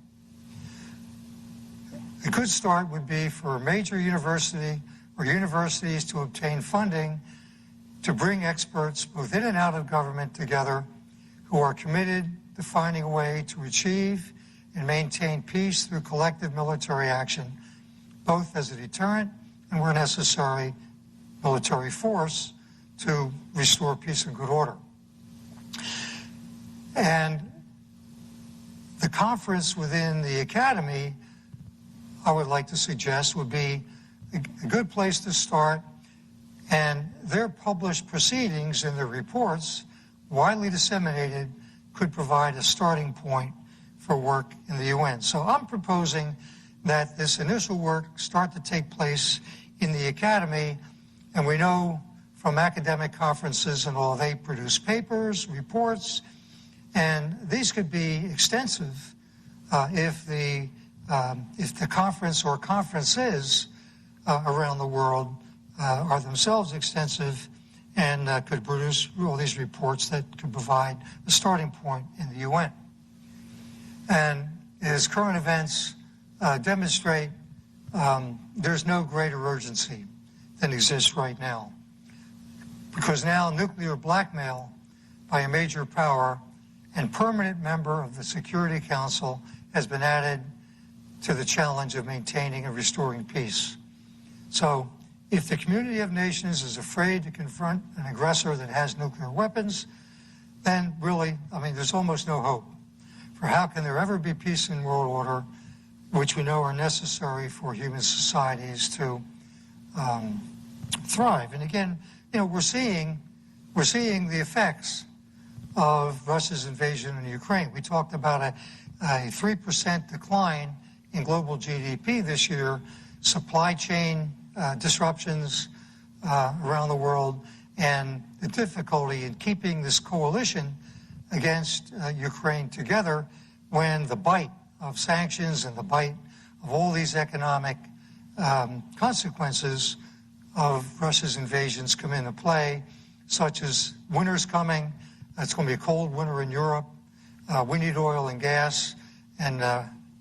Speaker 1: A good start would be for a major university or universities to obtain funding to bring experts both in and out of government together who are committed to finding a way to achieve and maintain peace through collective military action, both as a deterrent and where necessary military force to restore peace and good order. And the conference within the academy, I would like to suggest, would be a good place to start, and their published proceedings and their reports, widely disseminated, could provide a starting point for work in the UN. So I'm proposing that this initial work start to take place in the academy, and we know from academic conferences and all, they produce papers, reports, and these could be extensive if the conference or conferences around the world are themselves extensive and could produce all these reports that could provide a starting point in the UN. And as current events demonstrate, there's no greater urgency than exists right now. Because now nuclear blackmail by a major power and permanent member of the Security Council has been added to the challenge of maintaining and restoring peace. So if the community of nations is afraid to confront an aggressor that has nuclear weapons, then really, I mean, there's almost no hope for how can there ever be peace and world order, which we know are necessary for human societies to thrive. And again, you know, we're seeing the effects of Russia's invasion in Ukraine. We talked about a 3% decline in global GDP this year, supply chain disruptions around the world, and the difficulty in keeping this coalition against Ukraine together when the bite of sanctions and the bite of all these economic consequences of Russia's invasions come into play, such as winter's coming. It's going to be a cold winter in Europe. We need oil and gas, and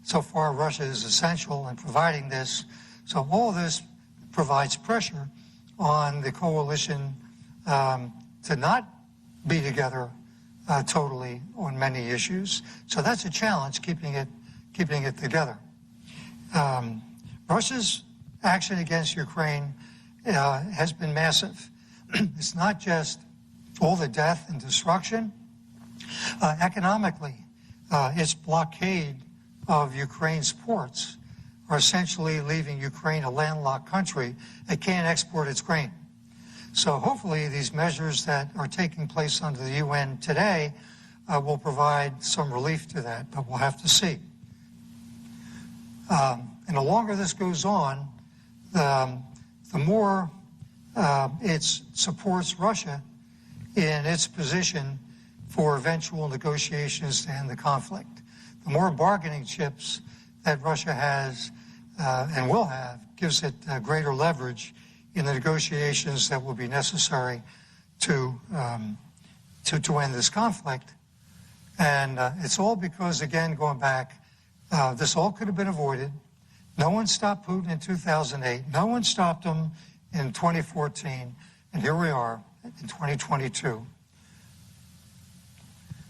Speaker 1: so far Russia is essential in providing this. So all this provides pressure on the coalition to not be together totally on many issues. So that's a challenge, keeping it together. Russia's action against Ukraine has been massive. It's not just all the death and destruction. Economically, its blockade of Ukraine's ports are essentially leaving Ukraine a landlocked country that can't export its grain. So hopefully these measures that are taking place under the UN today will provide some relief to that, but we'll have to see. And the longer this goes on, the more it supports Russia in its position for eventual negotiations to end the conflict. The more bargaining chips that Russia has and will have gives it greater leverage in the negotiations that will be necessary to end this conflict. And it's all because, again, going back, this all could have been avoided. No one stopped Putin in 2008. No one stopped him in 2014. And here we are in 2022.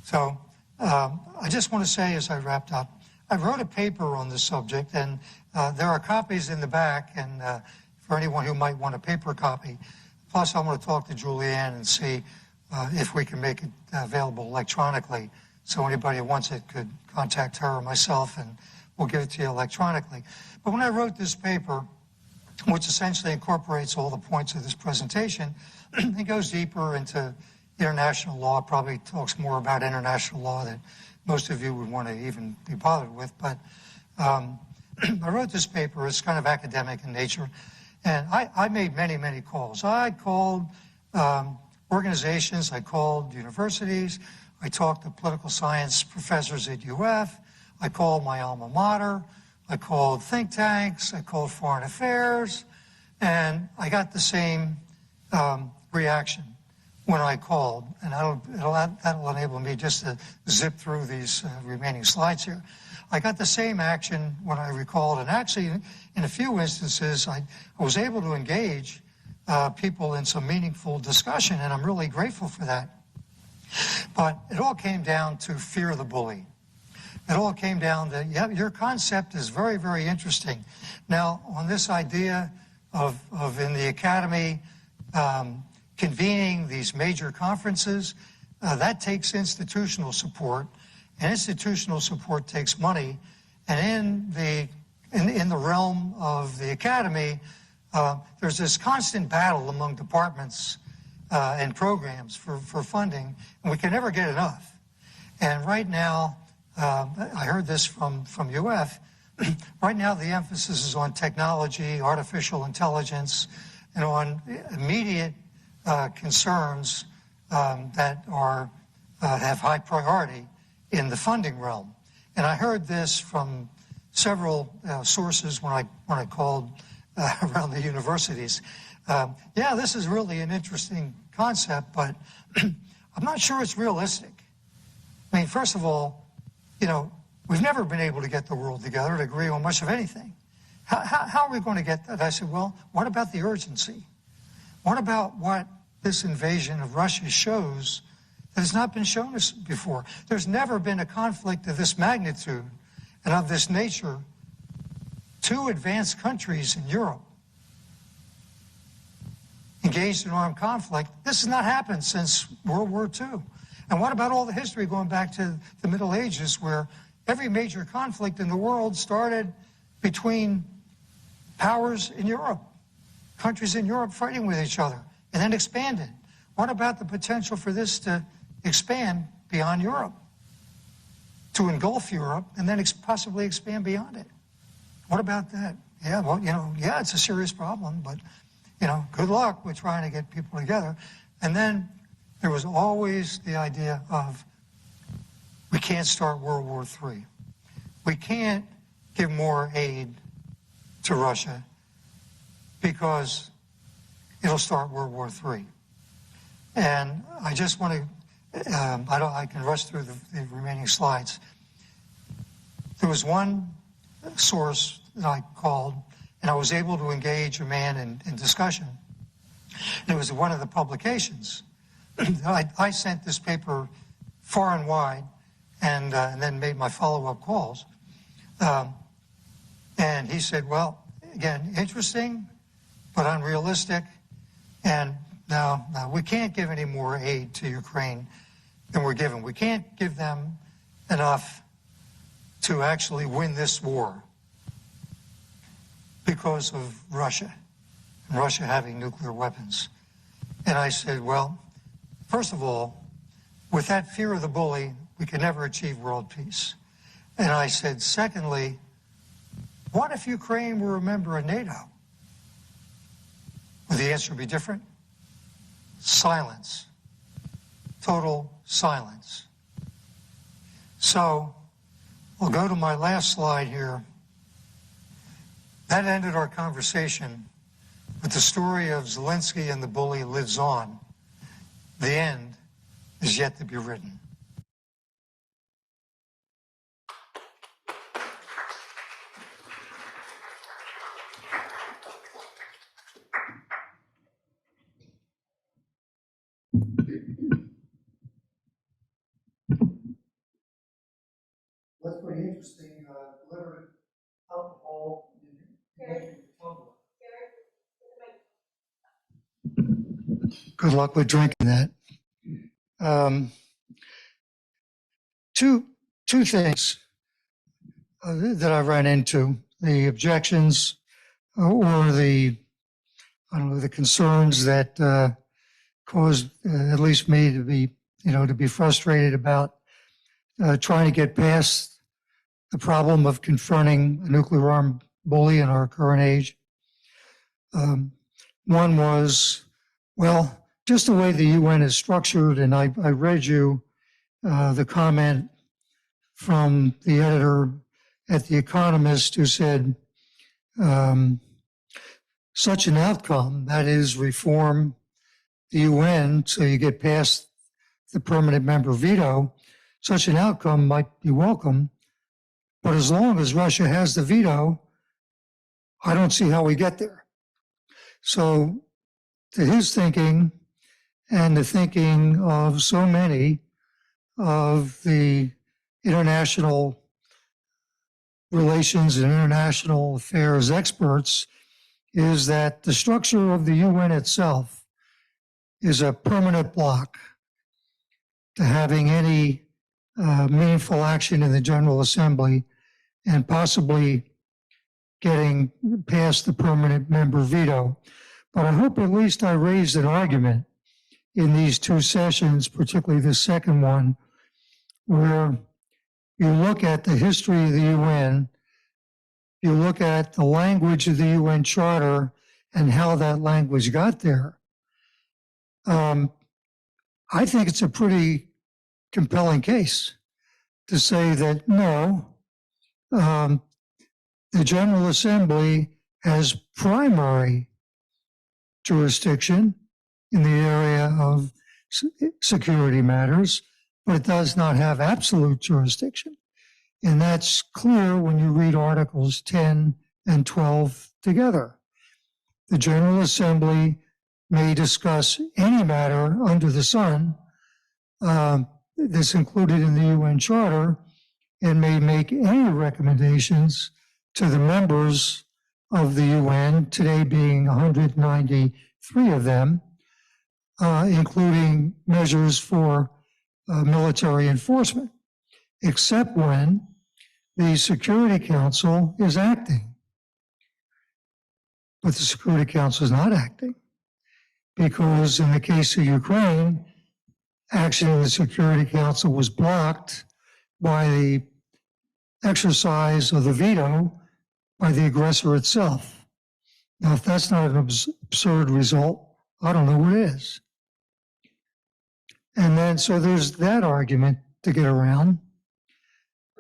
Speaker 1: So I just want to say, as I wrapped up, I wrote a paper on this subject, and there are copies in the back, and for anyone who might want a paper copy. Plus, I want to talk to Julianne and see if we can make it available electronically. So anybody who wants it could contact her or myself, and we'll give it to you electronically. But when I wrote this paper, which essentially incorporates all the points of this presentation, it goes deeper into international law, probably talks more about international law that most of you would want to even be bothered with. But I wrote this paper. It's kind of academic in nature. And I made many, many calls. I called organizations. I called universities. I talked to political science professors at UF. I called my alma mater. I called think tanks. I called foreign affairs. And I got the same reaction when I called. And that'll enable me just to zip through these remaining slides here. I got the same action when I recalled. And actually, in a few instances, I was able to engage people in some meaningful discussion, and I'm really grateful for that. But it all came down to fear the bully. It all came down to, yeah, your concept is very, very interesting. Now, on this idea of in the academy convening these major conferences, that takes institutional support, and institutional support takes money. And in the realm of the academy, there's this constant battle among departments and programs for funding, and we can never get enough. And right now, I heard this from UF, right now the emphasis is on technology, artificial intelligence, and on immediate concerns that have high priority in the funding realm. And I heard this from several sources when I called around the universities. Yeah, this is really an interesting concept, but I'm not sure it's realistic. I mean, first of all, we've never been able to get the world together to agree on much of anything. How are we going to get that? I said, well, what about the urgency? What about what this invasion of Russia shows that has not been shown us before? There's never been a conflict of this magnitude and of this nature. Two advanced countries in Europe engaged in armed conflict. This has not happened since World War II. And what about all the history going back to the Middle Ages, where every major conflict in the world started between powers in Europe, countries in Europe fighting with each other, and then expanded? What about the potential for this to expand beyond Europe, to engulf Europe, and then possibly expand beyond it? What about that? Yeah, well, yeah, it's a serious problem, but, good luck with trying to get people together. And then there was always the idea of, we can't start World War III. We can't give more aid to Russia because it'll start World War III. And I just want to, I can rush through the remaining slides. There was one source that I called, and I was able to engage a man in discussion. And it was one of the publications. I sent this paper far and wide, and then made my follow-up calls. And he said, well, again, interesting, but unrealistic. And now we can't give any more aid to Ukraine than we're giving. We can't give them enough to actually win this war because of Russia, and Russia having nuclear weapons. And I said, well, first of all, with that fear of the bully, we can never achieve world peace. And I said, secondly, what if Ukraine were a member of NATO? Would the answer be different? Silence. Total silence. So we'll go to my last slide here. That ended our conversation, but the story of Zelensky and the bully lives on. The end is yet to be written. That's pretty interesting. Liver, alcohol, good luck with drinking that. Two things that I ran into: the objections or the concerns that caused at least me to be frustrated about trying to get past the problem of confronting a nuclear-armed bully in our current age. One was, well, just the way the UN is structured, and I read you the comment from the editor at The Economist who said, such an outcome, that is reform the UN so you get past the permanent member veto, such an outcome might be welcome, but as long as Russia has the veto, I don't see how we get there. So to his thinking and the thinking of so many of the international relations and international affairs experts is that the structure of the UN itself is a permanent block to having any meaningful action in the General Assembly and possibly getting past the permanent member veto. But I hope at least I raised an argument in these two sessions, particularly the second one, where you look at the history of the UN, you look at the language of the UN Charter and how that language got there. I think it's a pretty compelling case to say that no, the General Assembly has primary jurisdiction in the area of security matters, but it does not have absolute jurisdiction. And that's clear when you read Articles 10 and 12 together. The General Assembly may discuss any matter under the sun that's included in the UN Charter and may make any recommendations to the members of the UN, today being 193 of them, including measures for military enforcement, except when the Security Council is acting. But the Security Council is not acting because in the case of Ukraine, action in the Security Council was blocked by the exercise of the veto by the aggressor itself. Now, if that's not an absurd result, I don't know what is. And then, so there's that argument to get around.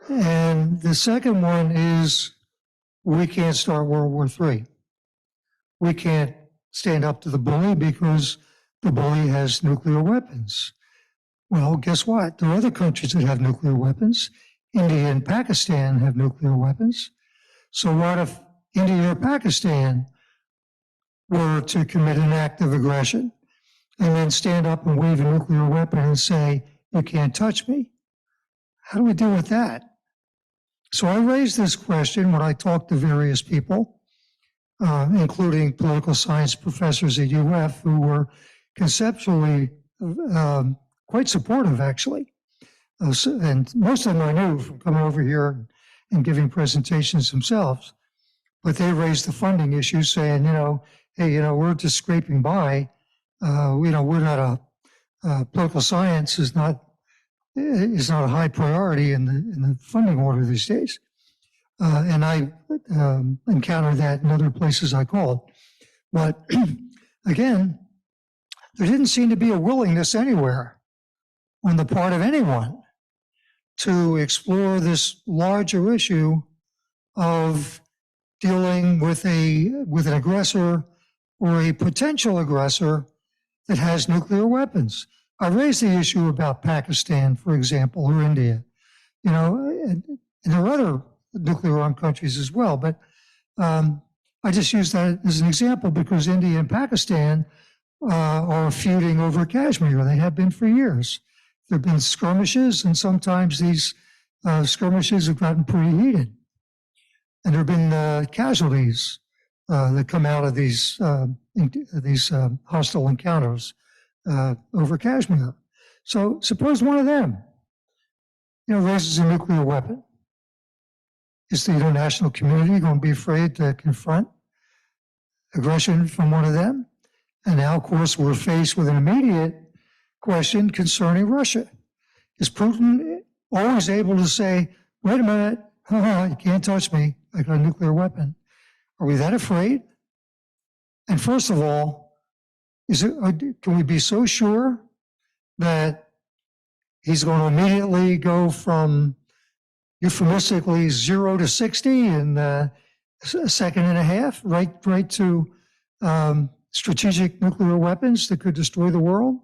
Speaker 1: And the second one is we can't start World War III. We can't stand up to the bully because the bully has nuclear weapons. Well, guess what? There are other countries that have nuclear weapons. India and Pakistan have nuclear weapons. So what if India or Pakistan were to commit an act of aggression and then stand up and wave a nuclear weapon and say, you can't touch me? How do we deal with that? So I raised this question when I talked to various people. including political science professors at UF who were conceptually quite supportive, actually. And most of them I knew from coming over here and giving presentations themselves. But they raised the funding issue, saying, hey, we're just scraping by. We're not political science is not a high priority in the funding order these days. And I encountered that in other places I called. But again, there didn't seem to be a willingness anywhere on the part of anyone to explore this larger issue of dealing with an aggressor or a potential aggressor that has nuclear weapons. I raised the issue about Pakistan, for example, or India, and there are other nuclear armed countries as well. But I just use that as an example because India and Pakistan are feuding over Kashmir. They have been for years. There have been skirmishes, and sometimes these skirmishes have gotten pretty heated. And there have been casualties that come out of these hostile encounters over Kashmir. So suppose one of them, raises a nuclear weapon. Is the international community going to be afraid to confront aggression from one of them? And now, of course, we're faced with an immediate question concerning Russia. Is Putin always able to say, wait a minute, you can't touch me, I got a nuclear weapon? Are we that afraid? And first of all, can we be so sure that he's going to immediately go from euphemistically 0 to 60 in a second and a half, right to strategic nuclear weapons that could destroy the world?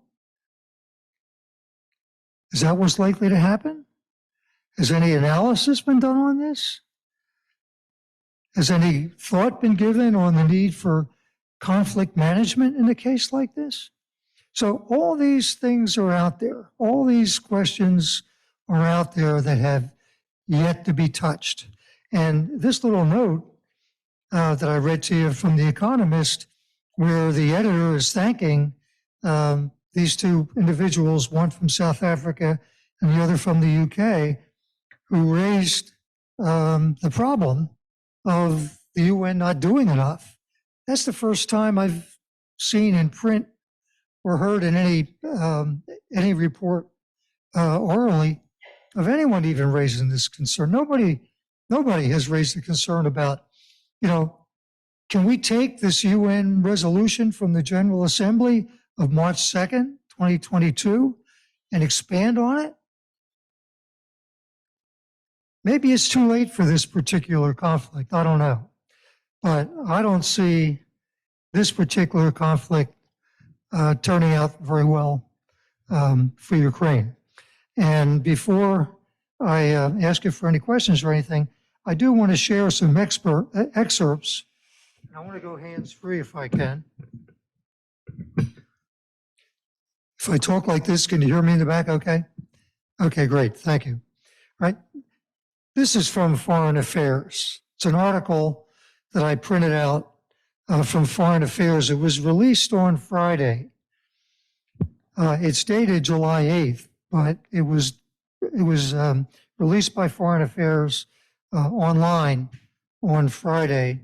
Speaker 1: Is that what's likely to happen? Has any analysis been done on this? Has any thought been given on the need for conflict management in a case like this? So all these things are out there. All these questions are out there that have yet to be touched. And this little note that I read to you from The Economist, where the editor is thanking these two individuals, one from South Africa and the other from the UK, who raised the problem of the UN not doing enough. That's the first time I've seen in print or heard in any report orally of anyone even raising this concern. Nobody has raised a concern about, can we take this UN resolution from the General Assembly of March 2nd, 2022, and expand on it? Maybe it's too late for this particular conflict. I don't know. But I don't see this particular conflict turning out very well for Ukraine. And before I ask you for any questions or anything, I do want to share some excerpts. I want to go hands-free if I can. If I talk like this, can you hear me in the back okay? Okay, great. Thank you. All right. This is from Foreign Affairs. It's an article that I printed out from Foreign Affairs. It was released on Friday. It's dated July 8th, but it was released by Foreign Affairs online on Friday.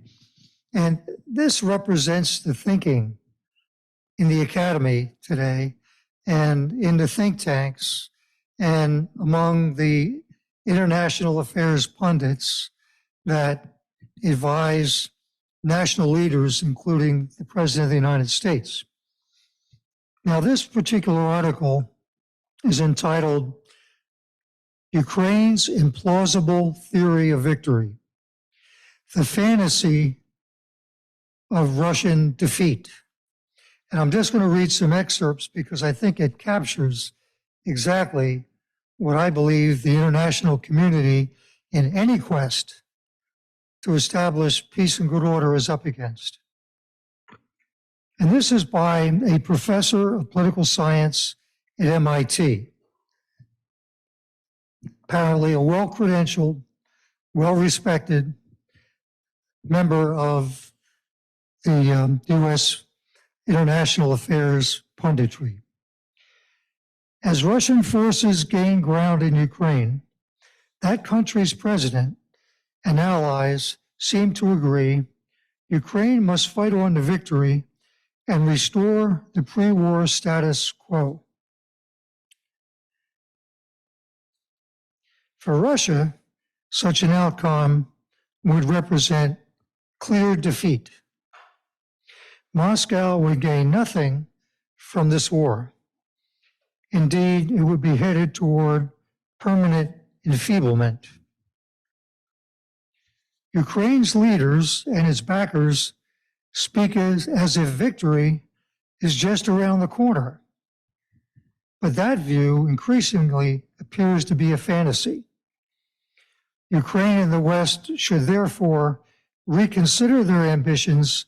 Speaker 1: And this represents the thinking in the academy today and in the think tanks and among the international affairs pundits that advise national leaders, including the President of the United States. Now, this particular article is entitled Ukraine's Implausible Theory of Victory, the Fantasy of Russian Defeat. And I'm just going to read some excerpts because I think it captures exactly what I believe the international community in any quest to establish peace and good order is up against. And this is by a professor of political science at MIT, apparently a well-credentialed, well-respected member of the U.S. international affairs punditry. As Russian forces gain ground in Ukraine, that country's president and allies seem to agree Ukraine must fight on to victory and restore the pre-war status quo. For Russia, such an outcome would represent clear defeat. Moscow would gain nothing from this war. Indeed, it would be headed toward permanent enfeeblement. Ukraine's leaders and its backers speak as if victory is just around the corner. But that view increasingly appears to be a fantasy. Ukraine and the West should therefore reconsider their ambitions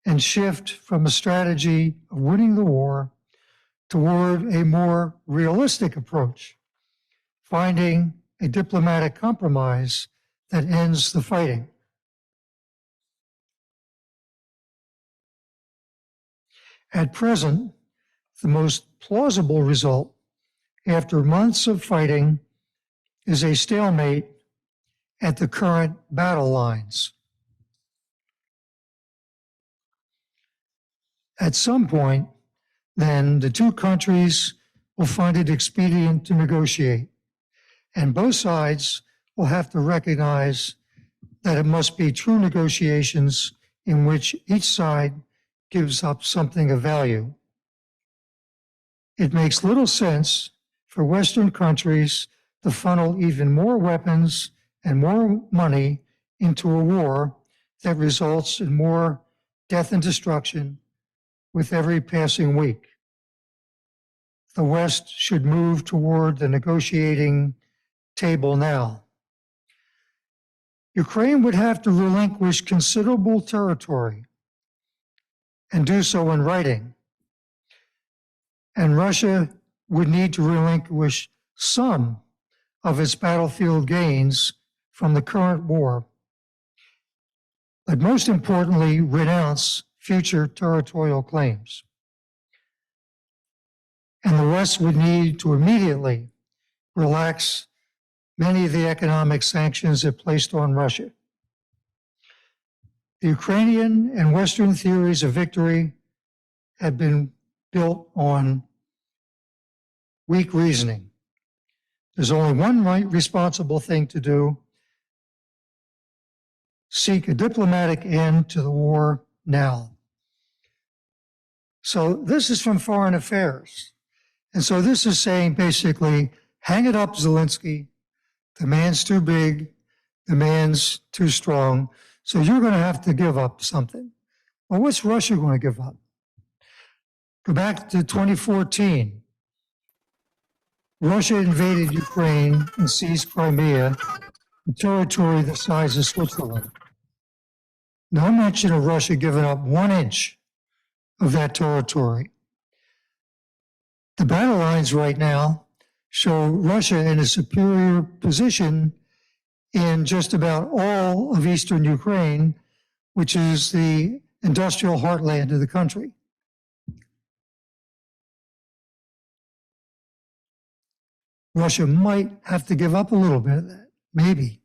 Speaker 1: and shift from a strategy of winning the war toward a more realistic approach, finding a diplomatic compromise that ends the fighting. At present, the most plausible result after months of fighting is a stalemate at the current battle lines. At some point, then, the two countries will find it expedient to negotiate, and both sides will have to recognize that it must be true negotiations in which each side gives up something of value. It makes little sense for Western countries to funnel even more weapons and more money into a war that results in more death and destruction with every passing week. The West should move toward the negotiating table now. Ukraine would have to relinquish considerable territory and do so in writing. And Russia would need to relinquish some of its battlefield gains from the current war, but most importantly, renounce future territorial claims. And the West would need to immediately relax many of the economic sanctions it placed on Russia. The Ukrainian and Western theories of victory have been built on weak reasoning. There's only one responsible thing to do: seek a diplomatic end to the war now. So this is from Foreign Affairs. And so this is saying basically, hang it up, Zelensky. The man's too big. The man's too strong. So you're going to have to give up something. Well, what's Russia going to give up? Go back to 2014. Russia invaded Ukraine and seized Crimea, a territory the size of Switzerland. No mention of Russia giving up 1 inch of that territory. The battle lines right now show Russia in a superior position in just about all of eastern Ukraine, which is the industrial heartland of the country. Russia might have to give up a little bit of that, maybe.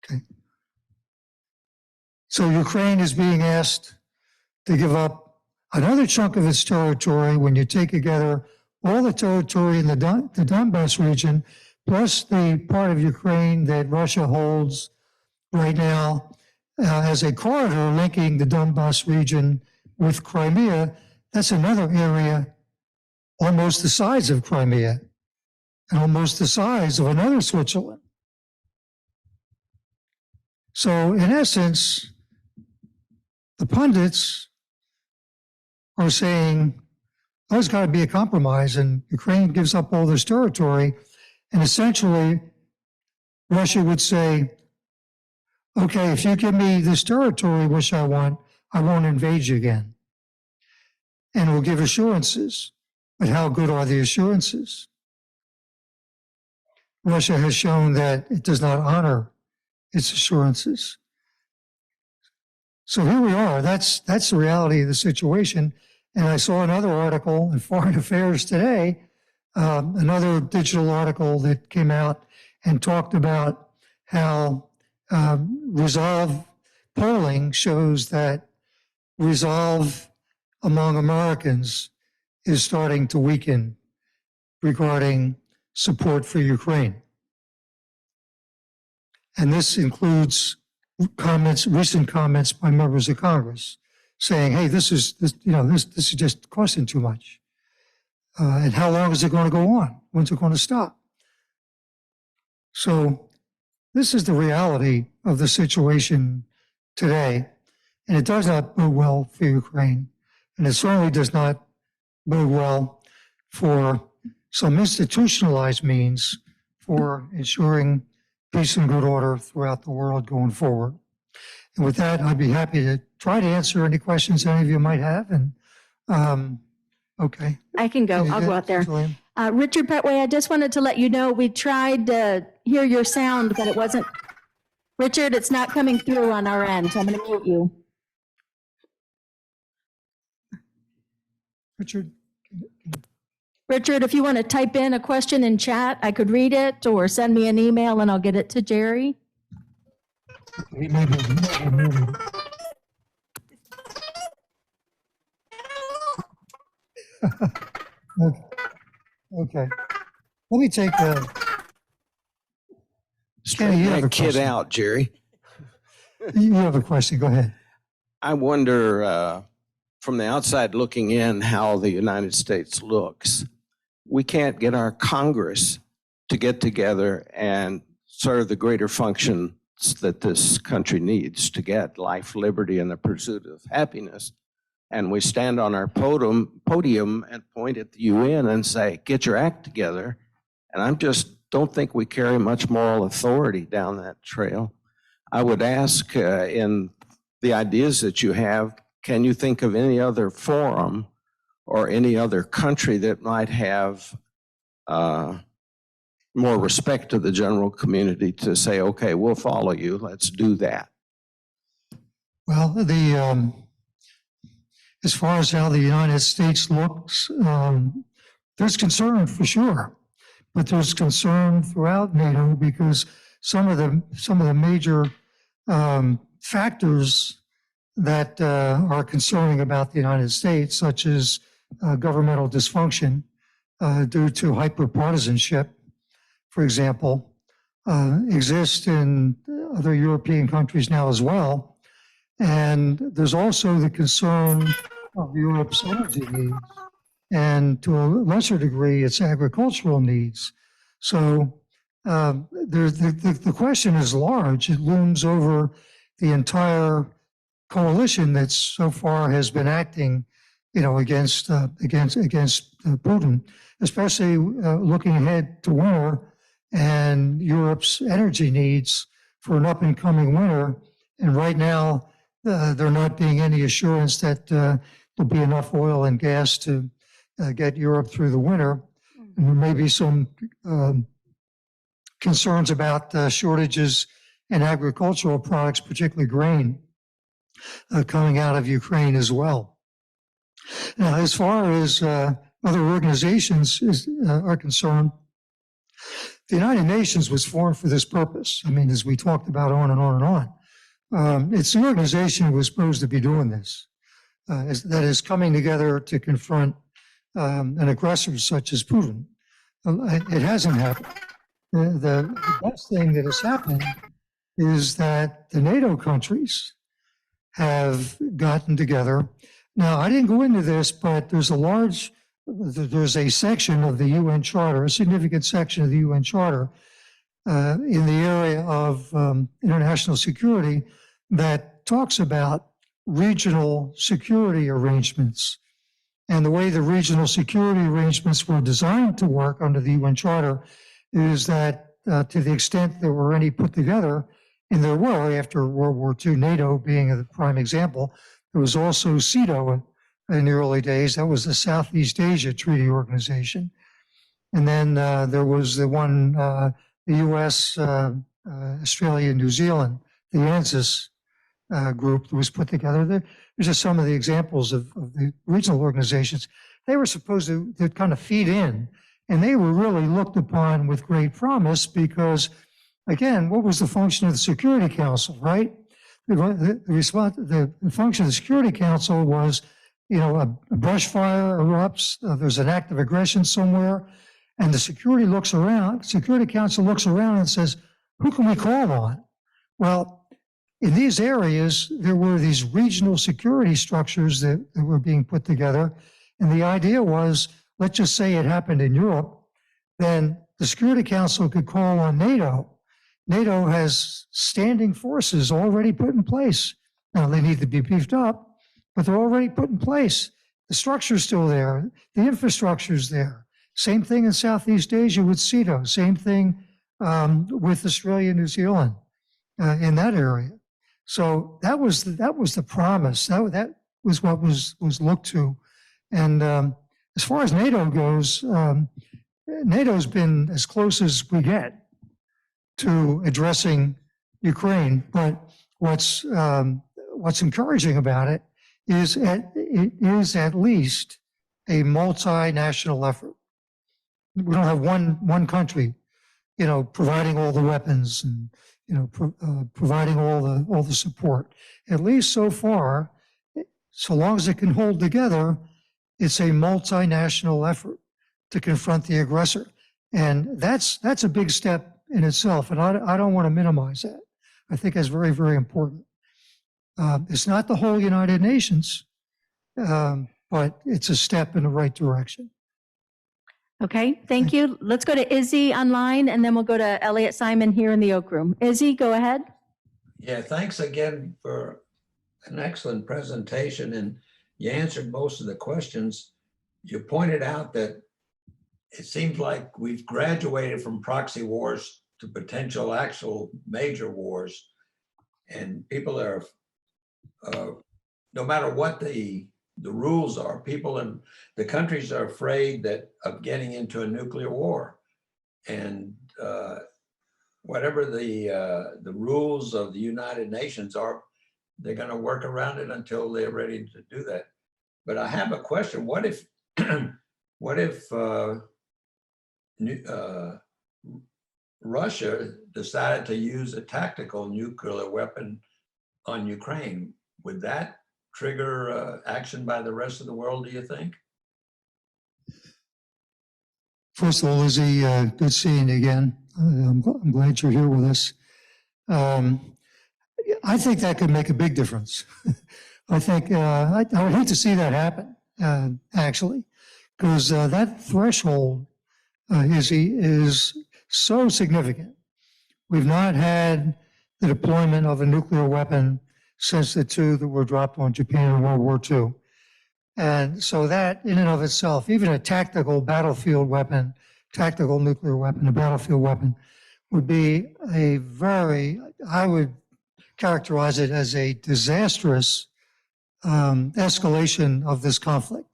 Speaker 1: Okay. So Ukraine is being asked to give up another chunk of its territory when you take together all the territory in the Donbass region, plus the part of Ukraine that Russia holds right now as a corridor linking the Donbass region with Crimea. That's another area almost the size of Crimea and almost the size of another Switzerland. So in essence, the pundits are saying, oh, there's got to be a compromise, and Ukraine gives up all this territory, and essentially Russia would say, okay, if you give me this territory, which I want, I won't invade you again. And we'll give assurances. But how good are the assurances? Russia has shown that it does not honor its assurances. So here we are. That's the reality of the situation. And I saw another article in Foreign Affairs today, another digital article that came out and talked about how resolve polling shows that resolve among Americans is starting to weaken regarding support for Ukraine. And this includes recent comments by members of Congress saying, hey, this is just costing too much. And how long is it going to go on? When's it going to stop? So this is the reality of the situation today. And it does not bode well for Ukraine. And it certainly does not bode well for some institutionalized means for ensuring peace and good order throughout the world going forward. And with that, I'd be happy to try to answer any questions any of you might have. And okay.
Speaker 2: I can go. I'll go out there. Richard Petway, I just wanted to let you know we tried to hear your sound, but it wasn't. Richard, it's not coming through on our end, so I'm going to mute you. Richard, if you want to type in a question in chat, I could read it, or send me an email and I'll get it to Jerry.
Speaker 1: Okay. Let me take the.
Speaker 3: Straighten that kid out, Jerry.
Speaker 1: You have a question. Go ahead.
Speaker 3: I wonder, from the outside looking in, how the United States looks. We can't get our Congress to get together and serve the greater functions that this country needs to get life, liberty, and the pursuit of happiness. And we stand on our podium and point at the UN and say, get your act together. And I just don't think we carry much moral authority down that trail. I would ask, in the ideas that you have, can you think of any other forum or any other country that might have more respect to the general community to say, okay, we'll follow you, let's do that?
Speaker 1: Well, as far as how the United States looks, there's concern for sure, but there's concern throughout NATO because some of the major factors that are concerning about the United States, such as governmental dysfunction due to hyperpartisanship, for example, exist in other European countries now as well. And there's also the concern of Europe's energy needs, and to a lesser degree, its agricultural needs. So the question is large. It looms over the entire coalition that so far has been acting, against Putin, especially looking ahead to winter and Europe's energy needs for an up and coming winter. And right now, there not being any assurance that there'll be enough oil and gas to get Europe through the winter. And there may be some concerns about shortages in agricultural products, particularly grain, coming out of Ukraine as well. Now, as far as other organizations are concerned, the United Nations was formed for this purpose. I mean, as we talked about on and on and on. It's the organization who was supposed to be doing this, that is coming together to confront an aggressor such as Putin. It hasn't happened. The best thing that has happened is that the NATO countries have gotten together. Now, I didn't go into this, but there's a section of the UN Charter, a significant section of the UN Charter in the area of international security that talks about regional security arrangements. And the way the regional security arrangements were designed to work under the UN Charter is that to the extent there were any put together, and there were after World War II, NATO being a prime example, there was also CETO in the early days. That was the Southeast Asia Treaty Organization. And then there was the one, the US, Australia, New Zealand, the ANZUS group that was put together. There's just some of the examples of the regional organizations. They were supposed to kind of feed in, and they were really looked upon with great promise because, again, what was the function of the Security Council, right? The function of the Security Council was, a brush fire erupts, there's an act of aggression somewhere, and the Security Council looks around and says, who can we call on? Well, in these areas, there were these regional security structures that were being put together. And the idea was, let's just say it happened in Europe, then the Security Council could call on NATO. NATO has standing forces already put in place. Now, they need to be beefed up, but they're already put in place. The structure's still there. The infrastructure's there. Same thing in Southeast Asia with CETO. Same thing with Australia, New Zealand in that area. So that was the promise. That was what was looked to. And as far as NATO goes, NATO's been as close as we get to addressing Ukraine. But what's encouraging about it is it is at least a multinational effort. We don't have one country, providing all the weapons and providing all the support. At least so far, so long as it can hold together, it's a multinational effort to confront the aggressor, and that's a big step in itself. And I don't want to minimize that. I think that's very, very important. It's not the whole United Nations, but it's a step in the right direction.
Speaker 2: Okay, thank you. Let's go to Izzy online, and then we'll go to Elliot Simon here in the Oak Room. Izzy, go ahead.
Speaker 4: Yeah, thanks again for an excellent presentation, and you answered most of the questions. You pointed out that it seems like we've graduated from proxy wars to potential actual major wars, and people are, no matter what the rules are, people in the countries are afraid of getting into a nuclear war, and whatever the rules of the United Nations are, they're going to work around it until they're ready to do that. But I have a question: what if Russia decided to use a tactical nuclear weapon on Ukraine? Would that trigger action by the rest of the world, do you think?
Speaker 1: First of all, Lizzie, good seeing you again. I'm glad you're here with us. I think that could make a big difference. I think I would hate to see that happen, actually, because that threshold is so significant. We've not had the deployment of a nuclear weapon since the two that were dropped on Japan in World War II. And so that in and of itself, even a tactical battlefield weapon, tactical nuclear weapon, a battlefield weapon, would be I would characterize it as a disastrous escalation of this conflict.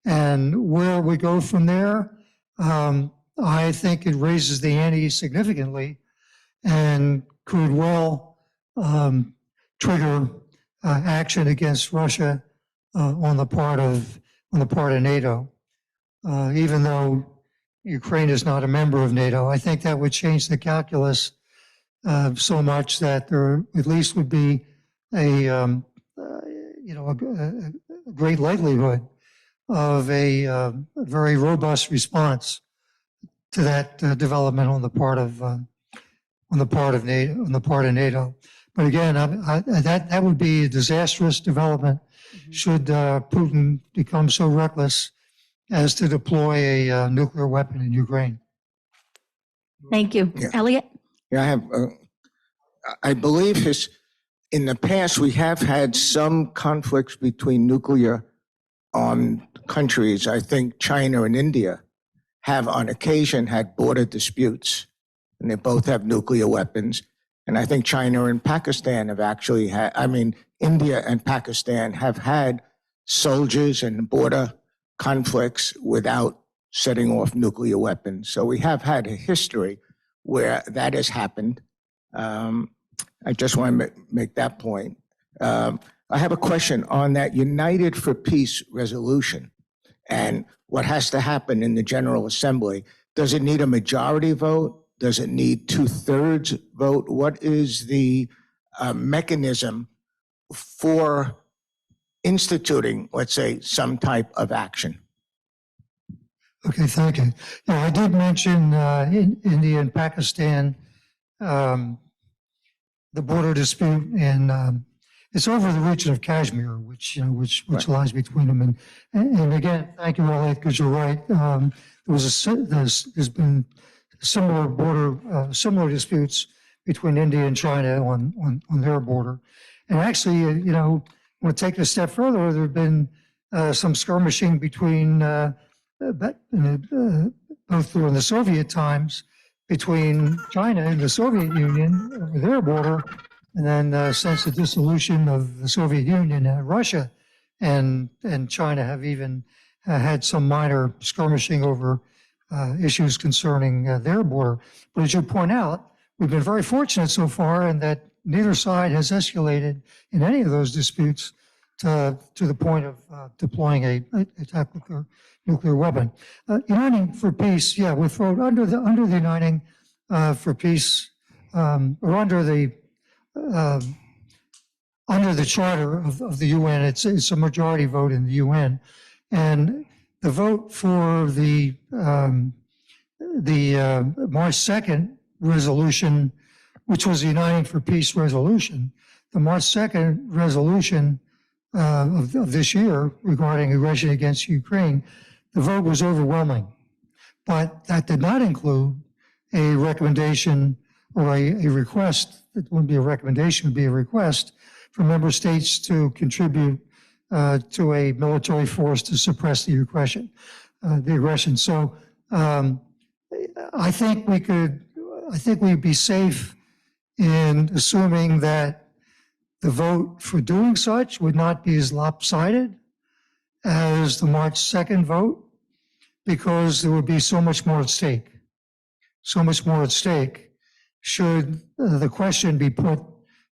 Speaker 1: And where we go from there, I think it raises the ante significantly and could well trigger action against Russia on the part of NATO, even though Ukraine is not a member of NATO. I think that would change the calculus so much that there at least would be a great likelihood of a very robust response to that development on the part of NATO. But again, that would be a disastrous development should Putin become so reckless as to deploy a nuclear weapon in Ukraine.
Speaker 2: Thank you.
Speaker 5: Yeah.
Speaker 2: Elliot?
Speaker 5: Yeah, I believe in the past, we have had some conflicts between nuclear armed countries. I think China and India have on occasion had border disputes, and they both have nuclear weapons. And I think China and Pakistan have actually India and Pakistan have had soldiers and border conflicts without setting off nuclear weapons. So we have had a history where that has happened. I just want to make that point. I have a question on that United for Peace resolution and what has to happen in the General Assembly. Does it need a majority vote? Does it need 2/3 vote? What is the mechanism for instituting, let's say, some type of action?
Speaker 1: Okay, thank you. Yeah, I did mention in India and Pakistan, the border dispute, and it's over the region of Kashmir, which
Speaker 5: Right.
Speaker 1: lies between them. And again, thank you, Elliot, because you're right. There's been similar disputes between India and China on their border. And actually, want to take it a step further, there have been some skirmishing between both during the Soviet times between China and the Soviet Union over their border, and then since the dissolution of the Soviet Union, Russia and China have even had some minor skirmishing over issues concerning their border. But as you point out, we've been very fortunate so far in that neither side has escalated in any of those disputes to the point of deploying a tactical nuclear weapon. Uniting for Peace, yeah, we throw it under the Uniting for Peace, or under the charter of the UN. It's a majority vote in the UN, and the vote for the March 2nd resolution, which was the Uniting for Peace resolution, the March 2nd resolution of this year regarding aggression against Ukraine, the vote was overwhelming. But that did not include a recommendation or a request. It wouldn't be a recommendation, it would be a request for member states to contribute to a military force to suppress the aggression. So I think we'd be safe in assuming that the vote for doing such would not be as lopsided as the March 2nd vote, because there would be so much more at stake. So much more at stake should the question be put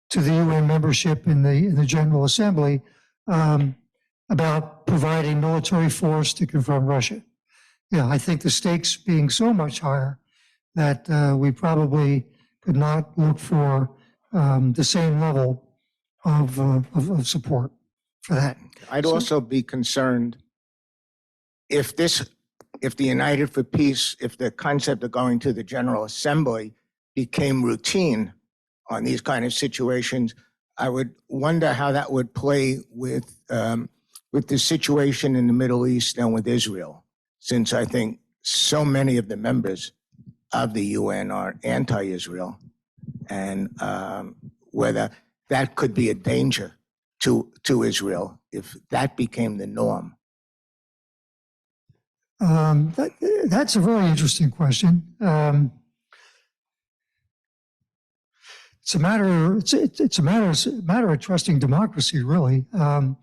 Speaker 1: to the UN membership in the General Assembly about providing military force to confront Russia. Yeah, I think the stakes being so much higher that we probably could not look for the same level of support for that.
Speaker 5: I'd also be concerned if the United for Peace, if the concept of going to the General Assembly became routine on these kind of situations, I would wonder how that would play with the situation in the Middle East and with Israel, since I think so many of the members of the UN are anti-Israel, and whether that could be a danger to Israel if that became the norm.
Speaker 1: That's a very interesting question. It's a matter of trusting democracy, really. I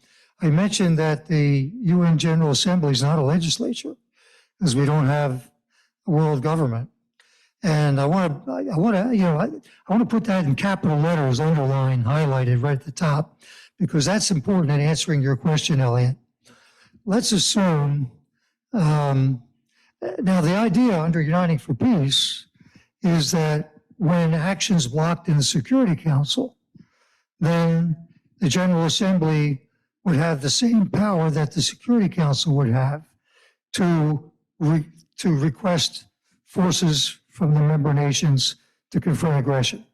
Speaker 1: mentioned that the UN General Assembly is not a legislature, because we don't have a world government. And I want to put that in capital letters, underlined, highlighted right at the top, because that's important in answering your question, Elliot. Let's assume, now the idea under Uniting for Peace is that when actions blocked in the Security Council, then the General Assembly would have the same power that the Security Council would have to request forces from the member nations to confront aggression,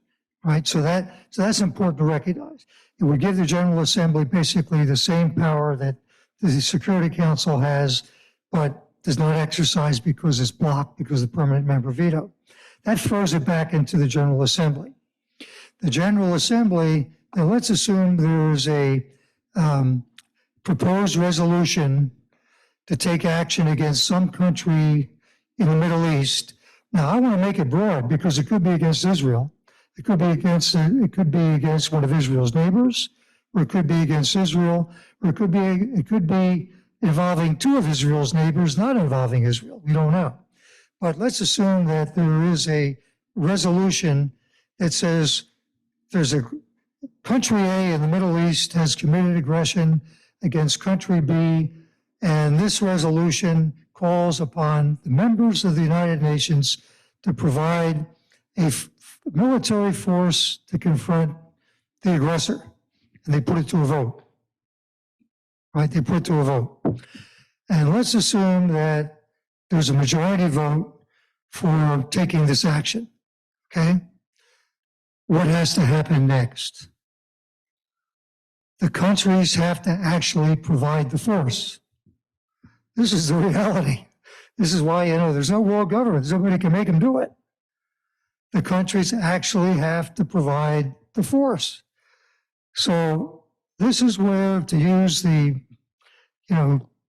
Speaker 1: right? So that's important to recognize. It would give the General Assembly basically the same power that the Security Council has, but does not exercise because it's blocked because of the permanent member veto. That throws it back into the General Assembly. The General Assembly, now let's assume there's a proposed resolution to take action against some country in the Middle East. Now, I want to make it broad because it could be against Israel. It could be against one of Israel's neighbors, or it could be against Israel, or it could be involving two of Israel's neighbors, not involving Israel. We don't know. But let's assume that there is a resolution that says there's a country A in the Middle East has committed aggression against country B, and this resolution calls upon the members of the United Nations to provide a military force to confront the aggressor. And they put it to a vote. Right? They put it to a vote. And let's assume that there's a majority vote for taking this action. Okay? What has to happen next? The countries have to actually provide the force. This is the reality. This is why, there's no world government. Nobody can make them do it. The countries actually have to provide the force. So this is where, to use the,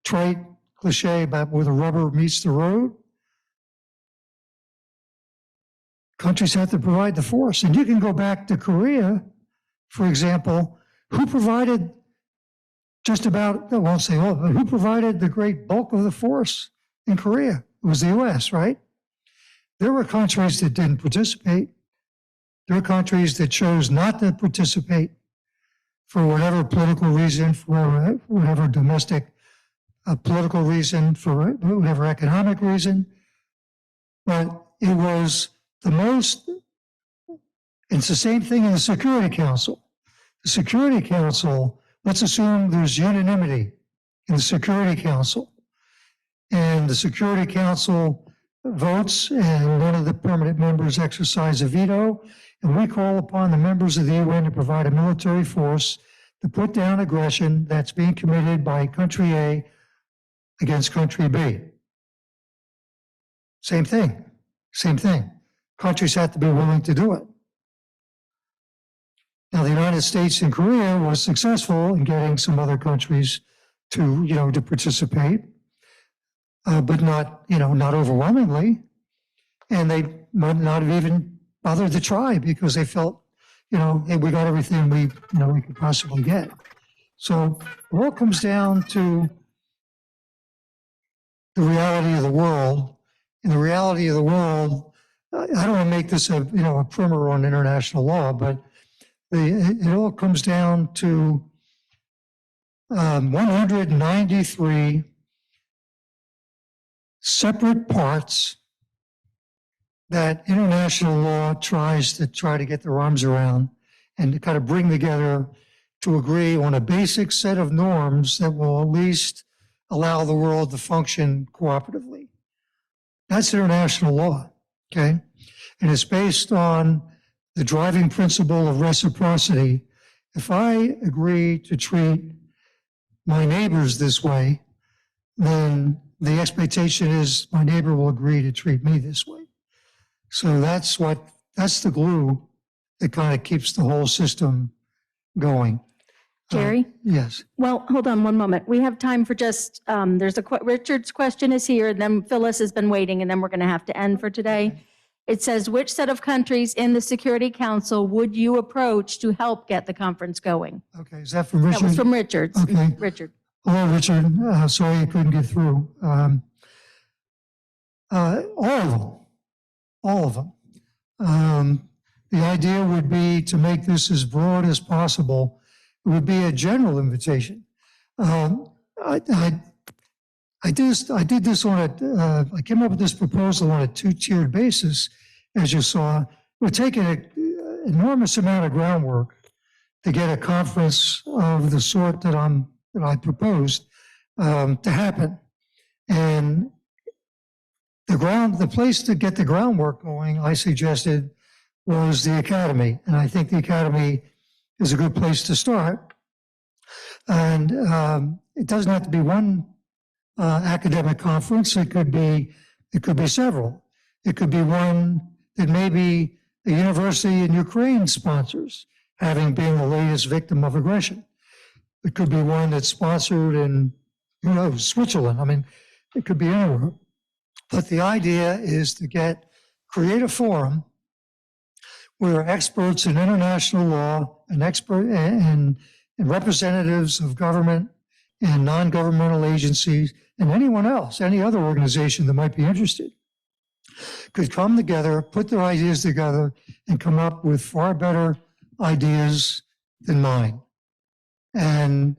Speaker 1: trite cliche about where the rubber meets the road, countries have to provide the force. And you can go back to Korea, for example, who provided just about, I won't say all, but who provided the great bulk of the force in Korea? It was the US, right? There were countries that didn't participate. There were countries that chose not to participate for whatever political reason, for whatever domestic political reason, for whatever economic reason. But it was the most, it's the same thing in the Security Council. The Security Council, let's assume there's unanimity in the Security Council. And the Security Council votes and one of the permanent members exercise a veto. And we call upon the members of the UN to provide a military force to put down aggression that's being committed by country A against country B. Same thing, same thing. Countries have to be willing to do it. Now, the United States and Korea was successful in getting some other countries to, to participate, but not, not overwhelmingly. And they might not have even bothered to try because they felt, hey, we got everything we could possibly get. So it all comes down to the reality of the world. And the reality of the world, I don't want to make this a primer on international law, but it all comes down to 193 separate parts that international law tries to get their arms around and to kind of bring together to agree on a basic set of norms that will at least allow the world to function cooperatively. That's international law, okay? And it's based on the driving principle of reciprocity. If I agree to treat my neighbors this way, then the expectation is my neighbor will agree to treat me this way. So that's the glue that kind of keeps the whole system going.
Speaker 2: Jerry?
Speaker 1: Yes.
Speaker 2: Well, hold on one moment. We have time for just, Richard's question is here, and then Phyllis has been waiting, and then we're going to have to end for today. It says, which set of countries in the Security Council would you approach to help get the conference going?
Speaker 1: Okay, is that from Richard?
Speaker 2: That was from Richard.
Speaker 1: Okay.
Speaker 2: Richard.
Speaker 1: Hello, Richard. Sorry I couldn't get through. All of them. The idea would be to make this as broad as possible. It would be a general invitation. I did this on I came up with this proposal on a two-tiered basis, as you saw. We're taking an enormous amount of groundwork to get a conference of the sort that I proposed to happen. And the place to get the groundwork going, I suggested, was the Academy. And I think the Academy is a good place to start. And it doesn't have to be one academic conference. It could be several. It could be one that maybe a university in Ukraine sponsors, having been the latest victim of aggression. It could be one that's sponsored in, Switzerland. I mean, it could be anywhere. But the idea is to create a forum where experts in international law and representatives of government and non-governmental agencies and anyone else, any other organization that might be interested, could come together, put their ideas together, and come up with far better ideas than mine and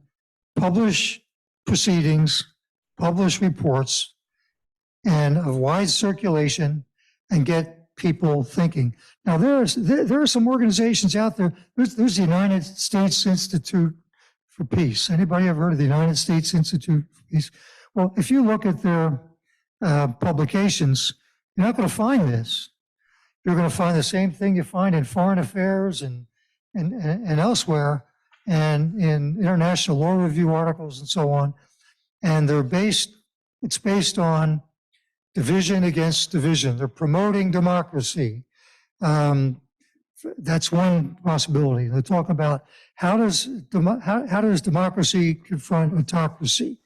Speaker 1: publish proceedings, publish reports, and of wide circulation, and get people thinking. Now, there are some organizations out there. There's the United States Institute for Peace. Anybody ever heard of the United States Institute for Peace? Well, if you look at their publications, you're not going to find this. You're going to find the same thing you find in foreign affairs and elsewhere, and in international law review articles and so on. And it's based on division against division. They're promoting democracy. That's one possibility. They talk about how does democracy confront autocracy?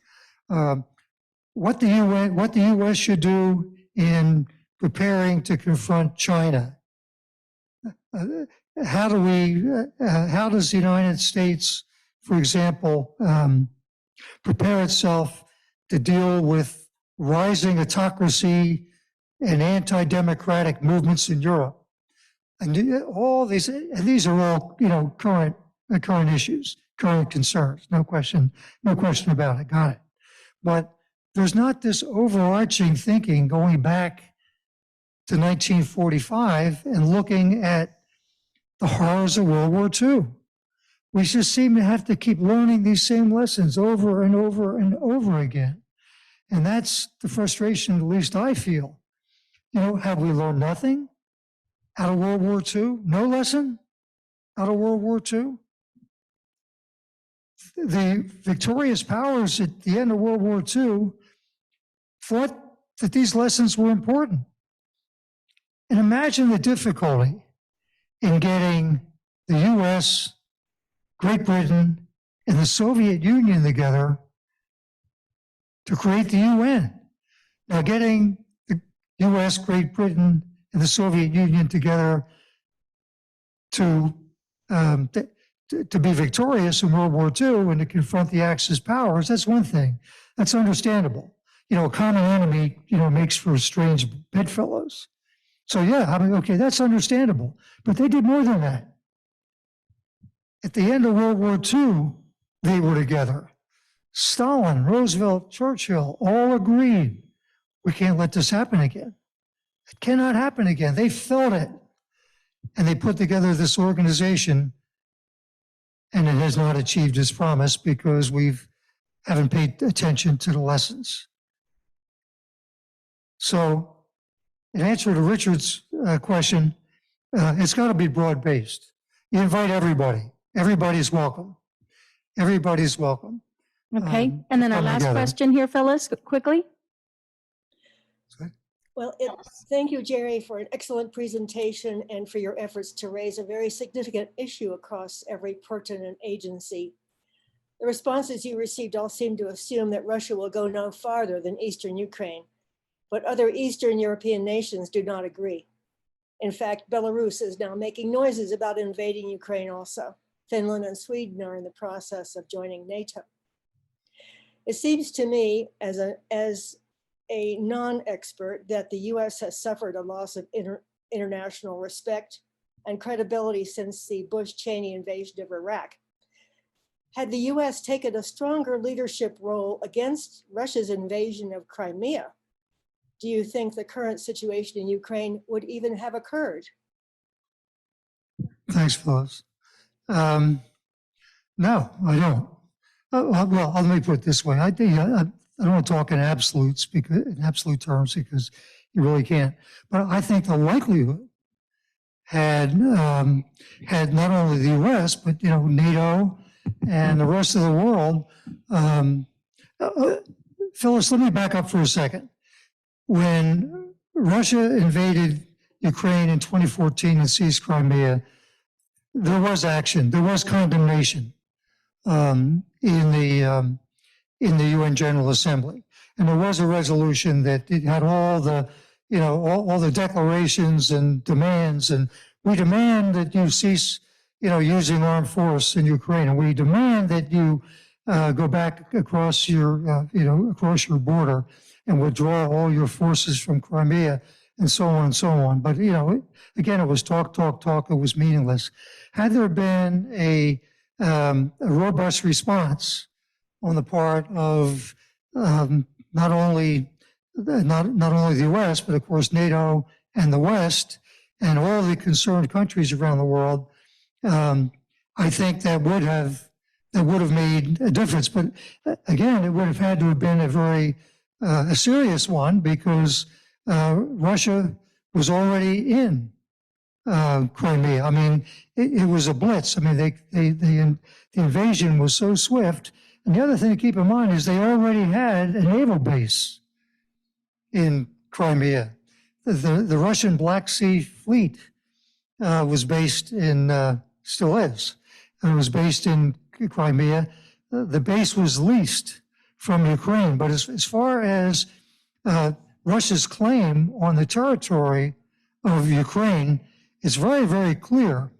Speaker 1: What the U.S. should do in preparing to confront China. How does the United States, for example, prepare itself to deal with rising autocracy and anti-democratic movements in Europe? And all these are all, current issues, current concerns. No question about it. Got it. But there's not this overarching thinking going back to 1945 and looking at the horrors of World War II. We just seem to have to keep learning these same lessons over and over and over again. And that's the frustration, at least I feel. Have we learned nothing out of World War II? No lesson out of World War II? The victorious powers at the end of World War II thought that these lessons were important. And imagine the difficulty in getting the US, Great Britain, and the Soviet Union together to create the UN. Now, getting the US, Great Britain, and the Soviet Union together to be victorious in World War II and to confront the Axis powers, that's one thing. That's understandable. A common enemy, makes for strange bedfellows. So yeah, okay, that's understandable. But they did more than that. At the end of World War II, they were together. Stalin, Roosevelt, Churchill all agreed, we can't let this happen again. It cannot happen again. They felt it. And they put together this organization, and it has not achieved its promise because we haven't paid attention to the lessons. So, in answer to Richard's question, it's got to be broad-based. You invite everybody. Everybody's welcome. Everybody's welcome.
Speaker 2: Okay, and then our
Speaker 1: come
Speaker 2: last
Speaker 1: together.
Speaker 2: question here, Phyllis, quickly.
Speaker 6: Well, thank you, Jerry, for an excellent presentation and for your efforts to raise a very significant issue across every pertinent agency. The responses you received all seem to assume that Russia will go no farther than Eastern Ukraine, but other Eastern European nations do not agree. In fact, Belarus is now making noises about invading Ukraine also. Finland and Sweden are in the process of joining NATO. It seems to me, as a non-expert, that the US has suffered a loss of international respect and credibility since the Bush-Cheney invasion of Iraq. Had the US taken a stronger leadership role against Russia's invasion of Crimea, do you think the current situation in Ukraine would even have occurred?
Speaker 1: Thanks, Phyllis. No, I don't. Well, let me put it this way. I don't want to talk in absolute terms because you really can't. But I think the likelihood had not only the U.S. but NATO and the rest of the world. Phyllis, let me back up for a second. When Russia invaded Ukraine in 2014 and seized Crimea, there was action, there was condemnation in the UN General Assembly, and there was a resolution that it had all the, all the declarations and demands, and we demand that you cease, using armed force in Ukraine, and we demand that you go back across your, across your border and withdraw all your forces from Crimea and so on and so on. But, you know, again, it was talk, talk, talk. It was meaningless. Had there been a robust response on the part of not only the U.S., but of course NATO and the West and all the concerned countries around the world, I think that would have made a difference. But again, it would have had to have been a serious one, because Russia was already in Crimea. I mean, it was a blitz. I mean, the invasion was so swift. And the other thing to keep in mind is they already had a naval base in Crimea. The Russian Black Sea Fleet was based in, still is, and it was based in Crimea. The base was leased from Ukraine. But as far as Russia's claim on the territory of Ukraine, it's very, very clear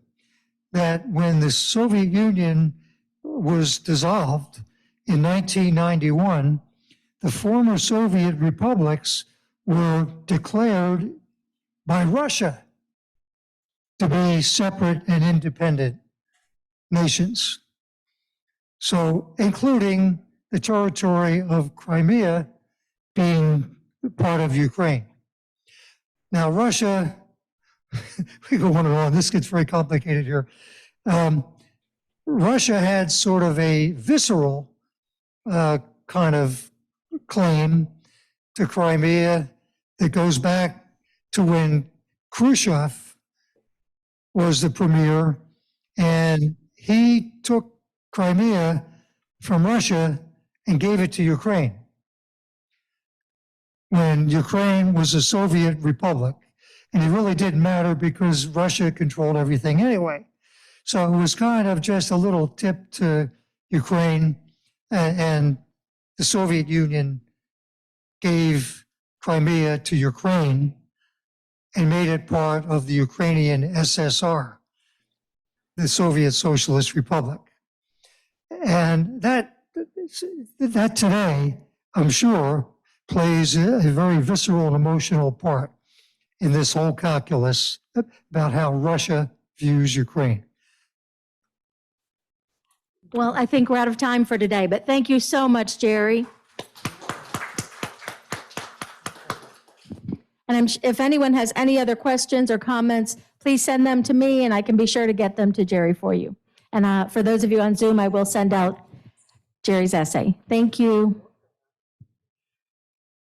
Speaker 1: that when the Soviet Union was dissolved in 1991, the former Soviet republics were declared by Russia to be separate and independent nations. So, including the territory of Crimea being part of Ukraine. Now, Russia, we go on and on, this gets very complicated here. Russia had sort of a visceral kind of claim to Crimea that goes back to when Khrushchev was the premier, and he took Crimea from Russia and gave it to Ukraine when Ukraine was a Soviet republic. And it really didn't matter because Russia controlled everything anyway. So it was kind of just a little tip to Ukraine, and the Soviet Union gave Crimea to Ukraine and made it part of the Ukrainian SSR, the Soviet Socialist Republic. And that today, I'm sure, plays a very visceral and emotional part in this whole calculus about how Russia views Ukraine.
Speaker 2: Well, I think we're out of time for today, but thank you so much, Jerry. And if anyone has any other questions or comments, please send them to me and I can be sure to get them to Jerry for you. And for those of you on Zoom, I will send out Jerry's essay. Thank you.